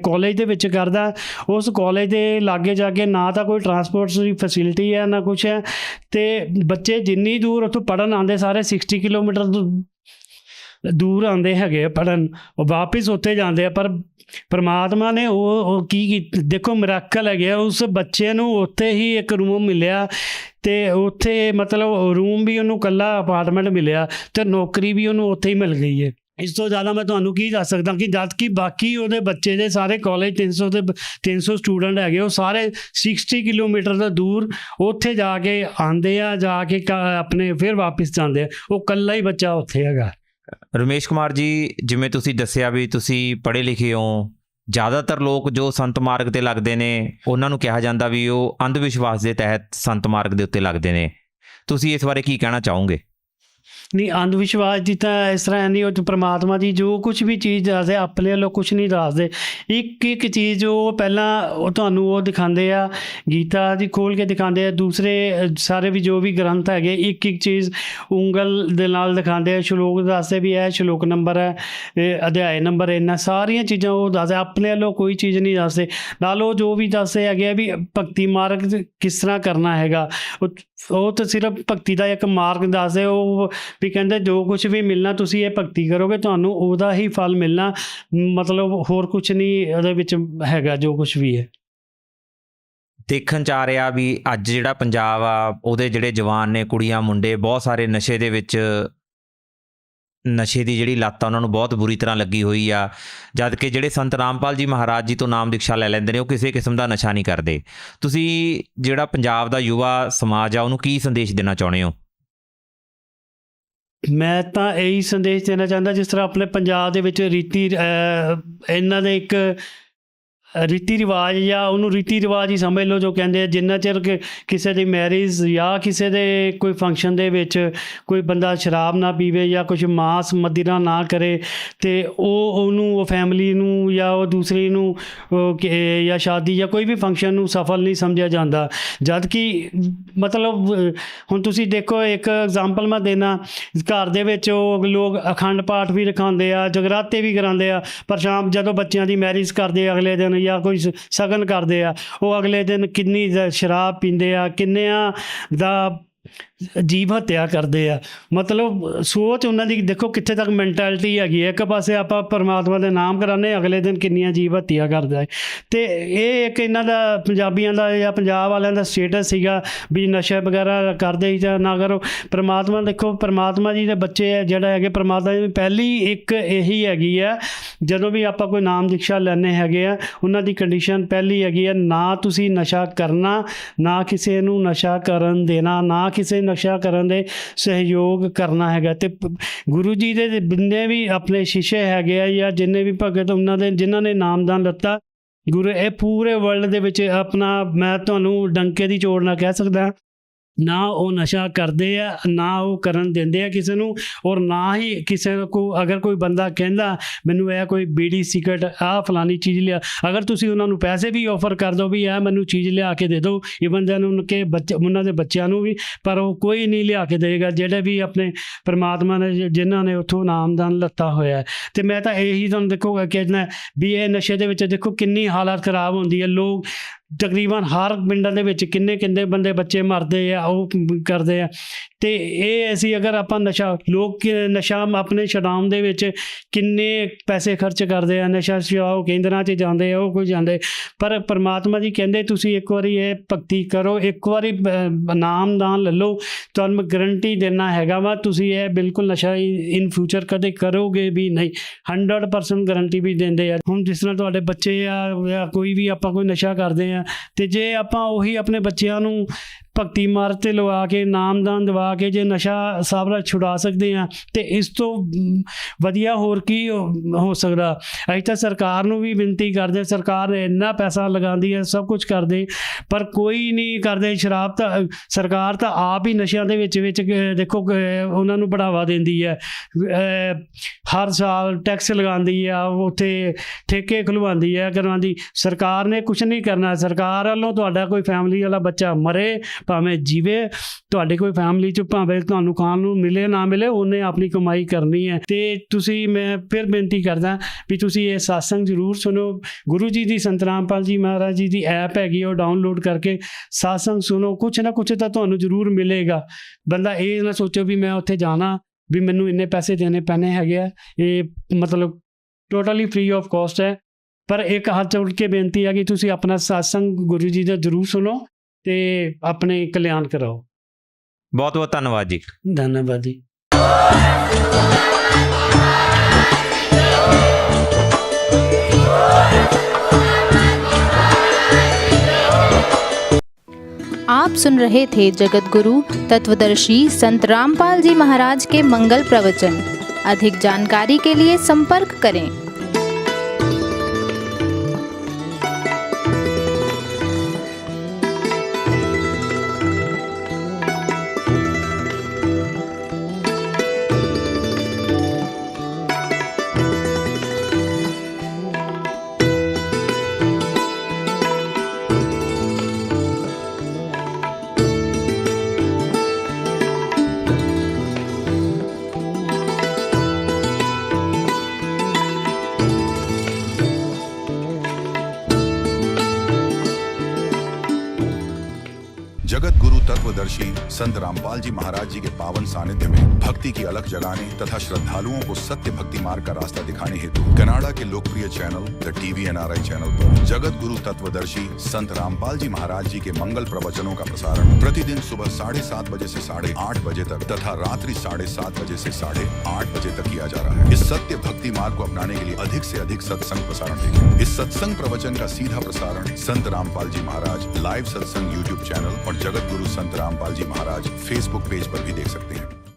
I: ਕਾਲਜ ਦੇ ਵਿੱਚ ਕਰਦਾ, ਉਸ ਕਾਲਜ ਦੇ ਲਾਗੇ ਜਾ ਕੇ ਨਾ ਤਾਂ ਕੋਈ ਟਰਾਂਸਪੋਰਟ ਦੀ ਫੈਸਿਲਿਟੀ ਹੈ ਨਾ ਕੁਛ ਹੈ। ਅਤੇ ਬੱਚੇ ਜਿੰਨੀ ਦੂਰ ਉੱਥੋਂ ਪੜ੍ਹਨ ਆਉਂਦੇ, ਸਾਰੇ 60 ਕਿਲੋਮੀਟਰ ਦੂਰ ਆਉਂਦੇ ਹੈਗੇ ਪੜ੍ਹਨ, ਉਹ ਵਾਪਿਸ ਉੱਥੇ ਜਾਂਦੇ ਆ। ਪਰ ਪਰਮਾਤਮਾ ਨੇ ਉਹ ਕੀ ਦੇਖੋ ਮਿਰਾਕਲ ਹੈਗੇ, ਉਸ ਬੱਚੇ ਨੂੰ ਉੱਥੇ ਹੀ ਇੱਕ ਰੂਮ ਮਿਲਿਆ, ਅਤੇ ਉੱਥੇ ਮਤਲਬ ਰੂਮ ਵੀ ਉਹਨੂੰ ਇਕੱਲਾ ਅਪਾਰਟਮੈਂਟ ਮਿਲਿਆ, ਅਤੇ ਨੌਕਰੀ ਵੀ ਉਹਨੂੰ ਉੱਥੇ ਹੀ ਮਿਲ ਗਈ ਹੈ। ਇਸ ਤੋਂ ਜ਼ਿਆਦਾ ਮੈਂ ਤੁਹਾਨੂੰ ਕੀ ਦੱਸ ਸਕਦਾ ਕਿ ਜਦ ਕਿ ਬਾਕੀ ਉਹਦੇ ਬੱਚੇ ਦੇ ਸਾਰੇ ਕਾਲਜ 300 ਸਟੂਡੈਂਟ ਹੈਗੇ, ਉਹ ਸਾਰੇ 60 ਕਿਲੋਮੀਟਰ ਤੋਂ ਦੂਰ ਉੱਥੇ ਜਾ ਕੇ ਆਉਂਦੇ ਆ, ਜਾ ਕੇ ਆਪਣੇ ਫਿਰ ਵਾਪਿਸ ਜਾਂਦੇ ਆ। ਉਹ ਇਕੱਲਾ ਹੀ ਬੱਚਾ ਉੱਥੇ ਹੈਗਾ।
H: ਰਮੇਸ਼ ਕੁਮਾਰ ਜੀ, ਜਿਵੇਂ ਤੁਸੀਂ ਦੱਸਿਆ ਵੀ ਤੁਸੀਂ ਪੜ੍ਹੇ ਲਿਖੇ ਹੋ, ਜ਼ਿਆਦਾਤਰ ਲੋਕ ਜੋ ਸੰਤ ਮਾਰਗ 'ਤੇ ਲੱਗਦੇ ਨੇ ਉਹਨਾਂ ਨੂੰ ਕਿਹਾ ਜਾਂਦਾ ਵੀ ਉਹ ਅੰਧ ਵਿਸ਼ਵਾਸ ਦੇ ਤਹਿਤ ਸੰਤ ਮਾਰਗ ਦੇ ਉੱਤੇ ਲੱਗਦੇ ਨੇ। ਤੁਸੀਂ ਇਸ ਬਾਰੇ ਕੀ ਕਹਿਣਾ ਚਾਹੋਗੇ?
I: ਨਹੀਂ, ਅੰਧ ਵਿਸ਼ਵਾਸ ਦੀ ਤਾਂ ਇਸ ਤਰ੍ਹਾਂ ਨਹੀਂ, ਉਹ ਪ੍ਰਮਾਤਮਾ ਜੀ ਜੋ ਕੁਝ ਵੀ ਚੀਜ਼ ਦੱਸਦੇ ਆਪਣੇ ਵੱਲੋਂ ਕੁਝ ਨਹੀਂ ਦੱਸਦੇ। ਇੱਕ ਇੱਕ ਚੀਜ਼ ਉਹ ਪਹਿਲਾਂ ਉਹ ਤੁਹਾਨੂੰ ਉਹ ਦਿਖਾਉਂਦੇ ਆ, ਗੀਤਾ ਦੀ ਖੋਲ੍ਹ ਕੇ ਦਿਖਾਉਂਦੇ ਆ, ਦੂਸਰੇ ਸਾਰੇ ਵੀ ਜੋ ਵੀ ਗ੍ਰੰਥ ਹੈਗੇ ਇੱਕ ਇੱਕ ਚੀਜ਼ ਉਂਗਲ ਦੇ ਨਾਲ ਦਿਖਾਉਂਦੇ ਆ, ਸ਼ਲੋਕ ਦੱਸਦੇ ਵੀ ਇਹ ਸ਼ਲੋਕ ਨੰਬਰ ਹੈ, ਇਹ ਅਧਿਆਇ ਨੰਬਰ ਇੰਨਾ, ਸਾਰੀਆਂ ਚੀਜ਼ਾਂ ਉਹ ਦੱਸਦੇ, ਆਪਣੇ ਵੱਲੋਂ ਕੋਈ ਚੀਜ਼ ਨਹੀਂ ਦੱਸਦੇ। ਨਾਲ ਉਹ ਜੋ ਵੀ ਦੱਸਦੇ ਹੈਗੇ ਆ ਵੀ ਭਗਤੀ ਮਾਰਗ ਕਿਸ ਤਰ੍ਹਾਂ ਕਰਨਾ ਹੈਗਾ, ਉਹ ਤਾਂ ਸਿਰਫ ਭਗਤੀ ਦਾ ਇੱਕ ਮਾਰਗ ਦੱਸਦੇ। ਉਹ ਵੀ ਕਹਿੰਦੇ ਜੋ ਕੁਝ ਵੀ ਮਿਲਣਾ ਤੁਸੀਂ ਇਹ ਭਗਤੀ ਕਰੋਗੇ ਤੁਹਾਨੂੰ ਉਹਦਾ ਹੀ ਫਲ ਮਿਲਣਾ, ਮਤਲਬ ਹੋਰ ਕੁਝ ਨਹੀਂ ਉਹਦੇ ਵਿੱਚ ਹੈਗਾ ਜੋ ਕੁਝ ਵੀ ਹੈ।
H: ਦੇਖਣ 'ਚ ਆ ਰਿਹਾ ਵੀ ਅੱਜ ਜਿਹੜਾ ਪੰਜਾਬ ਆ ਉਹਦੇ ਜਿਹੜੇ ਜਵਾਨ ਨੇ, ਕੁੜੀਆਂ ਮੁੰਡੇ ਬਹੁਤ ਸਾਰੇ ਨਸ਼ੇ ਦੇ ਵਿੱਚ, ਨਸ਼ੇ ਦੀ ਜਿਹੜੀ ਲੱਤ ਆ ਉਹਨਾਂ ਨੂੰ ਬਹੁਤ ਬੁਰੀ ਤਰ੍ਹਾਂ ਲੱਗੀ ਹੋਈ ਆ, ਜਦ ਕਿ ਜਿਹੜੇ ਸੰਤ ਰਾਮਪਾਲ ਜੀ ਮਹਾਰਾਜ ਜੀ ਤੋਂ ਨਾਮ ਦੀਕਸ਼ਾ ਲੈ ਲੈਂਦੇ ਨੇ ਉਹ ਕਿਸੇ ਕਿਸਮ ਦਾ ਨਸ਼ਾ ਨਹੀਂ ਕਰਦੇ। ਤੁਸੀਂ ਜਿਹੜਾ ਪੰਜਾਬ ਦਾ ਯੁਵਾ ਸਮਾਜ ਆ ਉਹਨੂੰ ਕੀ ਸੰਦੇਸ਼ ਦੇਣਾ ਚਾਹੁੰਦੇ ਹੋ?
I: ਮੈਂ ਤਾਂ ਇਹੀ ਸੰਦੇਸ਼ ਦੇਣਾ ਚਾਹੁੰਦਾ, ਜਿਸ ਤਰ੍ਹਾਂ ਆਪਣੇ ਪੰਜਾਬ ਦੇ ਵਿੱਚ ਇਹਨਾਂ ਦੇ ਇੱਕ ਰੀਤੀ ਰਿਵਾਜ, ਜਾਂ ਉਹਨੂੰ ਰੀਤੀ ਰਿਵਾਜ ਹੀ ਸਮਝ ਲਓ, ਜੋ ਕਹਿੰਦੇ ਆ ਜਿੰਨਾ ਚਿਰ ਕਿਸੇ ਦੀ ਮੈਰਿਜ ਜਾਂ ਕਿਸੇ ਦੇ ਕੋਈ ਫੰਕਸ਼ਨ ਦੇ ਵਿੱਚ ਕੋਈ ਬੰਦਾ ਸ਼ਰਾਬ ਨਾ ਪੀਵੇ ਜਾਂ ਕੁਝ ਮਾਸ ਮदिरा ਨਾ ਕਰੇ ਤੇ ਉਹਨੂੰ ਉਹ ਫੈਮਿਲੀ ਨੂੰ ਜਾਂ ਉਹ ਦੂਸਰੀ ਨੂੰ ਜਾਂ ਸ਼ਾਦੀ ਜਾਂ ਕੋਈ ਵੀ ਫੰਕਸ਼ਨ ਨੂੰ ਸਫਲ ਨਹੀਂ ਸਮਝਿਆ ਜਾਂਦਾ। ਜਦ ਕਿ ਮਤਲਬ ਹੁਣ ਤੁਸੀਂ ਦੇਖੋ, ਇੱਕ ਐਗਜ਼ਾਮਪਲ ਮੈਂ ਦੇਣਾ, ਘਰ ਦੇ ਵਿੱਚ ਉਹ ਲੋਕ ਅਖੰਡ ਪਾਠ ਵੀ ਰਖਾਉਂਦੇ ਆ, ਜਗਰਾਤੇ ਵੀ ਕਰਾਉਂਦੇ ਆ, ਪਰ ਸ਼ਾਮ ਜਦੋਂ ਬੱਚਿਆਂ ਦੀ ਮੈਰਿਜ ਕਰਦੇ ਅਗਲੇ ਦਿਨ ਜਾਂ ਕੋਈ ਸ਼ਗਨ ਕਰਦੇ ਆ, ਉਹ ਅਗਲੇ ਦਿਨ ਕਿੰਨੀ ਸ਼ਰਾਬ ਪੀਂਦੇ ਆ, ਕਿੰਨਿਆਂ ਦਾ ਜੀਵ ਹੱਤਿਆ ਕਰਦੇ ਆ। ਮਤਲਬ ਸੋਚ ਉਹਨਾਂ ਦੀ ਦੇਖੋ ਕਿੱਥੇ ਤੱਕ ਮੈਂਟੈਲਿਟੀ ਹੈਗੀ ਹੈ। ਇੱਕ ਪਾਸੇ ਆਪਾਂ ਪਰਮਾਤਮਾ ਦੇ ਨਾਮ ਕਰਾਉਂਦੇ, ਅਗਲੇ ਦਿਨ ਕਿੰਨੀਆਂ ਜੀਵ ਹੱਤਿਆ ਕਰਦਾ ਹੈ। ਅਤੇ ਇਹ ਇੱਕ ਇਹਨਾਂ ਦਾ ਪੰਜਾਬੀਆਂ ਦਾ ਜਾਂ ਪੰਜਾਬ ਵਾਲਿਆਂ ਦਾ ਸਟੇਟਸ ਸੀਗਾ ਵੀ ਨਸ਼ਾ ਵਗੈਰਾ ਕਰਦੇ ਜਾਂ ਨਾ ਕਰੋ। ਪਰਮਾਤਮਾ ਦੇਖੋ, ਪਰਮਾਤਮਾ ਜੀ ਦੇ ਬੱਚੇ ਜਿਹੜਾ ਹੈਗੇ, ਪਰਮਾਤਮਾ ਦੀ ਪਹਿਲੀ ਇੱਕ ਇਹੀ ਹੈਗੀ ਆ, ਜਦੋਂ ਵੀ ਆਪਾਂ ਕੋਈ ਨਾਮ ਦੀਕਸ਼ਾ ਲੈਂਦੇ ਹੈਗੇ ਆ, ਉਹਨਾਂ ਦੀ ਕੰਡੀਸ਼ਨ ਪਹਿਲੀ ਹੈਗੀ ਆ, ਨਾ ਤੁਸੀਂ ਨਸ਼ਾ ਕਰਨਾ, ਨਾ ਕਿਸੇ ਨੂੰ ਨਸ਼ਾ ਕਰਨ ਦੇਣਾ, ਨਾ ਕਿਸੇ ਨਸ਼ਾ ਕਰਨ ਦੇ ਸਹਿਯੋਗ ਕਰਨਾ ਹੈਗਾ। ਤੇ ਗੁਰੂ ਜੀ ਦੇ ਜਿੰਨੇ ਵੀ ਆਪਣੇ ਸ਼ਿਸ਼ੇ ਹੈਗੇ ਆ ਜਾਂ ਜਿੰਨੇ ਵੀ ਭਗਤ ਉਹਨਾਂ ਦੇ ਜਿਨ੍ਹਾਂ ਨੇ ਨਾਮਦਾਨ ਲੱਤਾ, ਗੁਰੂ ਇਹ ਪੂਰੇ ਵਰਲਡ ਦੇ ਵਿੱਚ ਆਪਣਾ, ਮੈਂ ਤੁਹਾਨੂੰ ਡੰਕੇ ਦੀ ਚੋੜ ਨਾਲ ਕਹਿ ਸਕਦਾ, ਨਾ ਉਹ ਨਸ਼ਾ ਕਰਦੇ ਆ, ਨਾ ਉਹ ਕਰਨ ਦਿੰਦੇ ਆ ਕਿਸੇ ਨੂੰ, ਔਰ ਨਾ ਹੀ ਕਿਸੇ ਕੋ ਅਗਰ ਕੋਈ ਬੰਦਾ ਕਹਿੰਦਾ ਮੈਨੂੰ ਇਹ ਕੋਈ ਬੀੜੀ ਸਿਗਰਟ ਆਹ ਫਲਾਨੀ ਚੀਜ਼ ਲਿਆ, ਅਗਰ ਤੁਸੀਂ ਉਹਨਾਂ ਨੂੰ ਪੈਸੇ ਵੀ ਆਫਰ ਕਰ ਦਿਓ ਵੀ ਇਹ ਮੈਨੂੰ ਚੀਜ਼ ਲਿਆ ਕੇ ਦੇ ਦਿਓ, ਈਵਨ ਦੈਨ ਉਨਕੇ ਬੱਚੇ, ਉਹਨਾਂ ਦੇ ਬੱਚਿਆਂ ਨੂੰ ਵੀ, ਪਰ ਉਹ ਕੋਈ ਨਹੀਂ ਲਿਆ ਕੇ ਦੇਗਾ ਜਿਹੜੇ ਵੀ ਆਪਣੇ ਪਰਮਾਤਮਾ ਨੇ ਜਿਨ੍ਹਾਂ ਨੇ ਉੱਥੋਂ ਨਾਮਦਾਨ ਲੱਤਾ ਹੋਇਆ। ਅਤੇ ਮੈਂ ਤਾਂ ਇਹੀ ਤੁਹਾਨੂੰ ਦੇਖੋ ਕਹਿਣਾ ਵੀ ਇਹ ਨਸ਼ੇ ਦੇ ਵਿੱਚ ਦੇਖੋ ਕਿੰਨੀ ਹਾਲਤ ਖਰਾਬ ਹੁੰਦੀ ਹੈ। ਲੋਕ ਤਕਰੀਬਨ ਹਰ ਪਿੰਡਾਂ ਦੇ ਵਿੱਚ ਕਿੰਨੇ ਬੰਦੇ ਬੱਚੇ ਮਰਦੇ ਆ, ਉਹ ਕਰਦੇ ਆ। ਅਤੇ ਇਹ ਅਸੀਂ ਅਗਰ ਆਪਾਂ ਲੋਕ ਨਸ਼ਾ ਆਪਣੇ ਛਡਾਉਣ ਦੇ ਵਿੱਚ ਕਿੰਨੇ ਪੈਸੇ ਖਰਚ ਕਰਦੇ ਆ, ਨਸ਼ਾ ਛਡਾਓ ਕੇਂਦਰਾਂ 'ਚ ਜਾਂਦੇ ਆ, ਉਹ ਕੋਈ ਜਾਂਦੇ, ਪਰ ਪਰਮਾਤਮਾ ਜੀ ਕਹਿੰਦੇ ਤੁਸੀਂ ਇੱਕ ਵਾਰੀ ਇਹ ਭਗਤੀ ਕਰੋ, ਇੱਕ ਵਾਰੀ ਨਾਮਦਾਨ ਲੈ ਲਓ, ਤੁਹਾਨੂੰ ਮੈਂ ਗਰੰਟੀ ਦੇਣਾ ਹੈਗਾ ਵਾ ਤੁਸੀਂ ਇਹ ਬਿਲਕੁਲ ਨਸ਼ਾ ਇਨ ਫਿਊਚਰ ਕਦੇ ਕਰੋਗੇ ਵੀ ਨਹੀਂ, 100% ਗਰੰਟੀ ਵੀ ਦਿੰਦੇ ਆ। ਹੁਣ ਜਿਸ ਤਰ੍ਹਾਂ ਤੁਹਾਡੇ ਬੱਚੇ ਆ ਜਾਂ ਕੋਈ ਵੀ ਆਪਾਂ ਕੋਈ ਨਸ਼ਾ ਕਰਦੇ ਆ, ਅਤੇ ਜੇ ਆਪਾਂ ਉਹੀ ਆਪਣੇ ਬੱਚਿਆਂ ਨੂੰ ਭਗਤੀ ਮਾਰਗ 'ਤੇ ਲਵਾ ਕੇ ਨਾਮਦਾਨ ਦਵਾ ਕੇ ਜੇ ਨਸ਼ਾ ਸਾਬਰਾ ਛੁਡਾ ਸਕਦੇ ਹਾਂ, ਅਤੇ ਇਸ ਤੋਂ ਵਧੀਆ ਹੋਰ ਕੀ ਹੋ ਸਕਦਾ। ਅਸੀਂ ਤਾਂ ਸਰਕਾਰ ਨੂੰ ਵੀ ਬੇਨਤੀ ਕਰਦੇ, ਸਰਕਾਰ ਇੰਨਾ ਪੈਸਾ ਲਗਾਉਂਦੀ ਹੈ, ਸਭ ਕੁਝ ਕਰਦੇ, ਪਰ ਕੋਈ ਨਹੀਂ ਕਰਦੇ। ਸ਼ਰਾਬ ਤਾਂ ਸਰਕਾਰ ਤਾਂ ਆਪ ਹੀ ਨਸ਼ਿਆਂ ਦੇ ਵਿੱਚ ਦੇਖੋ ਉਹਨਾਂ ਨੂੰ ਬੜਾਵਾ ਦਿੰਦੀ ਹੈ, ਹਰ ਸਾਲ ਟੈਕਸ ਲਗਾਉਂਦੀ ਆ, ਉੱਥੇ ਠੇਕੇ ਖੁਲਵਾਉਂਦੀ ਹੈ, ਕਰਵਾਉਂਦੀ। ਸਰਕਾਰ ਨੇ ਕੁਛ ਨਹੀਂ ਕਰਨਾ। ਸਰਕਾਰ ਵੱਲੋਂ ਤੁਹਾਡਾ ਕੋਈ ਫੈਮਿਲੀ ਵਾਲਾ ਬੱਚਾ ਮਰੇ ਭਾਵੇਂ ਜੀਵੇ, ਤੁਹਾਡੇ ਕੋਈ ਫੈਮਿਲੀ 'ਚ ਭਾਵੇਂ ਤੁਹਾਨੂੰ ਖਾਣ ਨੂੰ ਮਿਲੇ ਨਾ ਮਿਲੇ, ਉਹਨੇ ਆਪਣੀ ਕਮਾਈ ਕਰਨੀ ਹੈ। ਅਤੇ ਤੁਸੀਂ, ਮੈਂ ਫਿਰ ਬੇਨਤੀ ਕਰਦਾ ਵੀ ਤੁਸੀਂ ਇਹ ਸਤਸੰਗ ਜ਼ਰੂਰ ਸੁਣੋ। ਗੁਰੂ ਜੀ ਦੀ ਸੰਤ ਰਾਮਪਾਲ ਜੀ ਮਹਾਰਾਜ ਜੀ ਦੀ ਐਪ ਹੈਗੀ, ਉਹ ਡਾਊਨਲੋਡ ਕਰਕੇ ਸਤਸੰਗ ਸੁਣੋ, ਕੁਛ ਨਾ ਕੁਛ ਤਾਂ ਤੁਹਾਨੂੰ ਜ਼ਰੂਰ ਮਿਲੇਗਾ। ਬੰਦਾ ਇਹ ਨਾ ਸੋਚੋ ਵੀ ਮੈਂ ਉੱਥੇ ਜਾਣਾ ਵੀ ਮੈਨੂੰ ਇੰਨੇ ਪੈਸੇ ਦੇਣੇ ਪੈਣੇ ਹੈਗੇ ਆ, ਇਹ ਮਤਲਬ ਟੋਟਲੀ ਫ੍ਰੀ ਆਫ ਕੋਸਟ ਹੈ। ਪਰ ਇੱਕ ਹੱਥ ਜੋੜ ਕੇ ਬੇਨਤੀ ਹੈ ਕਿ ਤੁਸੀਂ ਆਪਣਾ ਸਤਸੰਗ ਗੁਰੂ ਜੀ ਦਾ ਜ਼ਰੂਰ ਸੁਣੋ ਤੇ ਆਪਣੇ ਕਲਿਆਣ ਕਰਾਓ।
H: ਬਹੁਤ ਬਹੁਤ ਧੰਨਵਾਦ ਜੀ।
I: ਧੰਨਵਾਦ ਜੀ।
J: आप सुन रहे थे जगत गुरु तत्वदर्शी संत रामपाल जी महाराज के मंगल प्रवचन। अधिक जानकारी के लिए संपर्क करें।
A: तत्वदर्शी संत रामपाल जी महाराज जी के पावन सानिध्य में भक्ति की अलख जगाने तथा श्रद्धालुओं को सत्य भक्ति मार्ग का रास्ता दिखाने हेतु कनाडा के लोकप्रिय channel the TV NRI channel पर जगत गुरु तत्वदर्शी संत रामपाल जी महाराज जी के मंगल प्रवचनों का प्रसारण प्रतिदिन सुबह 7:30 बजे से 8:30 बजे तक तथा रात्रि 7:30 बजे से 8:30 बजे तक किया जा रहा है। इस सत्य भक्ति मार्ग को अपनाने के लिए अधिक से अधिक सत्संग प्रसारण देखें। इस सत्संग प्रवचन का सीधा प्रसारण संत रामपाल जी महाराज लाइव सत्संग YouTube चैनल और जगत गुरु संत रामपाल जी महाराज Facebook पेज पर भी देख सकते हैं।